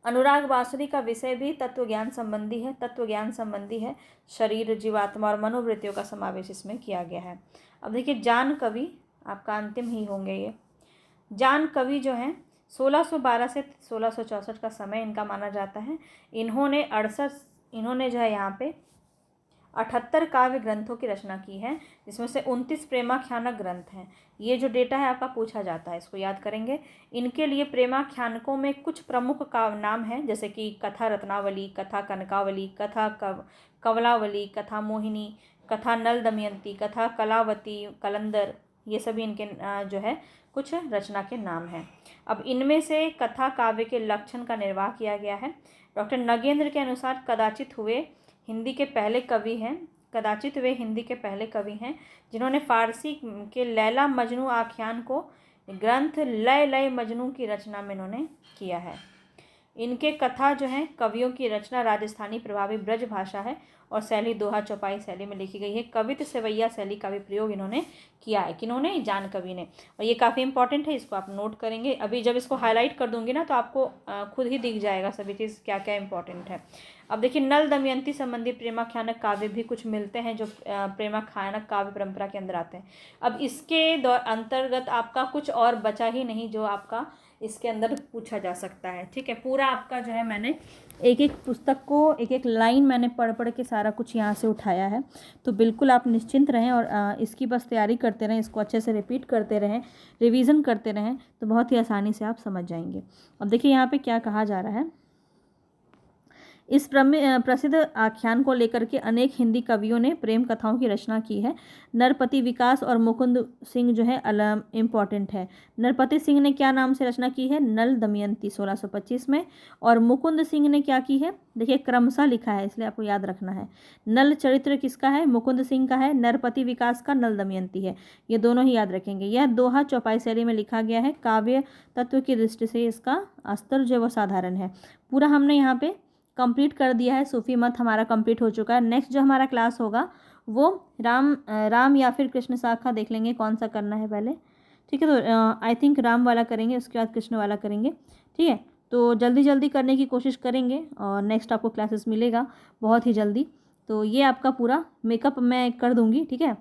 अनुराग बांसुरी का विषय भी तत्वज्ञान संबंधी है, तत्वज्ञान संबंधी है, शरीर, जीवात्मा और मनोवृत्तियों का समावेश इसमें किया गया है। अब देखिए, जान कवि आपका अंतिम ही होंगे ये। जान कवि जो हैं 1612 से 1664 का समय इनका माना जाता है। इन्होंने जो है यहाँ पे 78 काव्य ग्रंथों की रचना की है, जिसमें से 29 प्रेमाख्यानक ग्रंथ हैं। ये जो डेटा है आपका पूछा जाता है, इसको याद करेंगे। इनके लिए प्रेमाख्यानकों में कुछ प्रमुख का नाम है, जैसे कि कथा रत्नावली, कथा कनकावली, कथा कवलावली, कथा मोहिनी, कथा नल दमयंती, कथा कलावती, कलंदर। ये सभी इनके जो है कुछ रचना के नाम हैं। अब इनमें से कथा काव्य के लक्षण का निर्वाह किया गया है। डॉक्टर नगेंद्र के अनुसार कदाचित वे हिंदी के पहले कवि हैं जिन्होंने फारसी के लैला मजनू आख्यान को ग्रंथ लय लय मजनू की रचना में इन्होंने किया है। इनके कथा जो है कवियों की रचना राजस्थानी प्रभावी ब्रज भाषा है और शैली दोहा चौपाई शैली में लिखी गई है। कवित्त सेवैया शैली का भी प्रयोग इन्होंने किया है, किन्होंने, जान कवि ने। और ये काफ़ी इंपॉर्टेंट है, इसको आप नोट करेंगे। अभी जब इसको हाईलाइट कर दूंगी ना, तो आपको खुद ही दिख जाएगा सभी चीज़ क्या क्या इंपॉर्टेंट है। अब देखिए, नल दमयंती संबंधी प्रेमाख्यानक काव्य भी कुछ मिलते हैं जो प्रेमाख्यानक काव्य परंपरा के अंदर आते हैं। अब इसके अंतर्गत आपका कुछ और बचा ही नहीं जो आपका इसके अंदर पूछा जा सकता है, ठीक है। पूरा आपका जो है मैंने एक एक पुस्तक को एक एक लाइन मैंने पढ़ पढ़ के सारा कुछ यहाँ से उठाया है। तो बिल्कुल आप निश्चिंत रहें और इसकी बस तैयारी करते रहें, इसको अच्छे से रिपीट करते रहें, रिवीजन करते रहें, तो बहुत ही आसानी से आप समझ जाएंगे। अब देखिए यहाँ पे क्या कहा जा रहा है। इस प्रसिद्ध आख्यान को लेकर के अनेक हिंदी कवियों ने प्रेम कथाओं की रचना की है। नरपति विकास और मुकुंद सिंह जो है इम्पॉर्टेंट है। नरपति सिंह ने क्या नाम से रचना की है, नल दमयंती 1625 में। और मुकुंद सिंह ने क्या की है, देखिए क्रमशः लिखा है इसलिए आपको याद रखना है। नल चरित्र किसका है, मुकुंद सिंह का है। नरपति विकास का नल दमयंती है। ये दोनों ही याद रखेंगे। यह दोहा चौपाई शैली में लिखा गया है। काव्य तत्व की दृष्टि से इसका स्तर जो है वो साधारण है। पूरा हमने यहाँ पे कंप्लीट कर दिया है। सूफी मत हमारा कंप्लीट हो चुका है। नेक्स्ट जो हमारा क्लास होगा वो राम या फिर कृष्ण शाखा देख लेंगे कौन सा करना है पहले, ठीक है। तो आई थिंक राम वाला करेंगे, उसके बाद कृष्ण वाला करेंगे, ठीक है। तो जल्दी जल्दी करने की कोशिश करेंगे और नेक्स्ट आपको क्लासेस मिलेगा बहुत ही जल्दी। तो ये आपका पूरा मेकअप मैं कर दूँगी, ठीक है,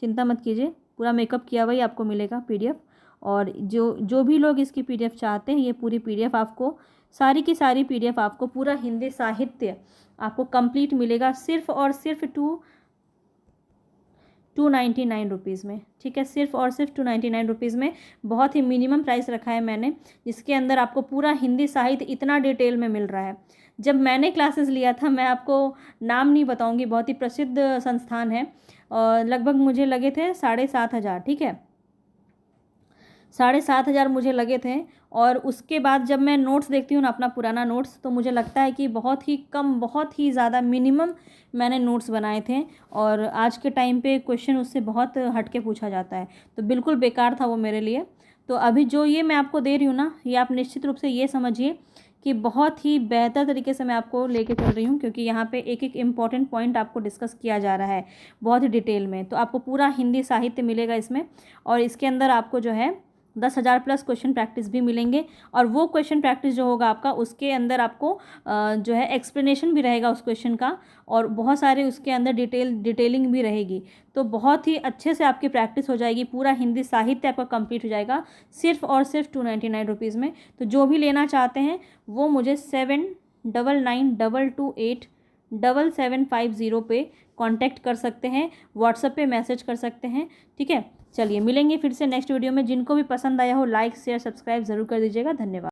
चिंता मत कीजिए। पूरा मेकअप किया हुआ ही आपको मिलेगा PDF। और जो भी लोग इसकी PDF चाहते हैं, ये पूरी PDF आपको, सारी की सारी PDF आपको, पूरा हिंदी साहित्य आपको कंप्लीट मिलेगा सिर्फ और सिर्फ 299 रुपीज़ में, ठीक है। सिर्फ और सिर्फ 299 रुपीज़ में। बहुत ही मिनिमम प्राइस रखा है मैंने, जिसके अंदर आपको पूरा हिंदी साहित्य इतना डिटेल में मिल रहा है। जब मैंने क्लासेस लिया था, मैं आपको नाम नहीं बताऊंगी, बहुत ही प्रसिद्ध संस्थान है, और लगभग मुझे लगे थे 7,500, ठीक है, 7,500 मुझे लगे थे। और उसके बाद जब मैं नोट्स देखती हूँ ना, अपना पुराना नोट्स, तो मुझे लगता है कि बहुत ही कम, बहुत ही ज़्यादा मिनिमम मैंने नोट्स बनाए थे। और आज के टाइम पे क्वेश्चन उससे बहुत हटके पूछा जाता है, तो बिल्कुल बेकार था वो मेरे लिए। तो अभी जो ये मैं आपको दे रही हूँ ना, ये आप निश्चित रूप से ये समझिए कि बहुत ही बेहतर तरीके से मैं आपको लेके चल रही हूँ, क्योंकि यहाँ पे एक एक इम्पॉर्टेंट पॉइंट आपको डिस्कस किया जा रहा है बहुत ही डिटेल में। तो आपको पूरा हिंदी साहित्य मिलेगा इसमें, और इसके अंदर आपको जो है 10,000 प्लस क्वेश्चन प्रैक्टिस भी मिलेंगे। और वो क्वेश्चन प्रैक्टिस जो होगा आपका, उसके अंदर आपको जो है एक्सप्लेनेशन भी रहेगा उस क्वेश्चन का, और बहुत सारे उसके अंदर डिटेलिंग भी रहेगी। तो बहुत ही अच्छे से आपकी प्रैक्टिस हो जाएगी, पूरा हिंदी साहित्य आपका कंप्लीट हो जाएगा सिर्फ और सिर्फ 299 रुपीज़ में। तो जो भी लेना चाहते हैं वो मुझे 7992287750 पे कांटेक्ट कर सकते हैं, व्हाट्सएप पे मैसेज कर सकते हैं। ठीक है, चलिए मिलेंगे फिर से नेक्स्ट वीडियो में। जिनको भी पसंद आया हो लाइक शेयर सब्सक्राइब ज़रूर कर दीजिएगा। धन्यवाद।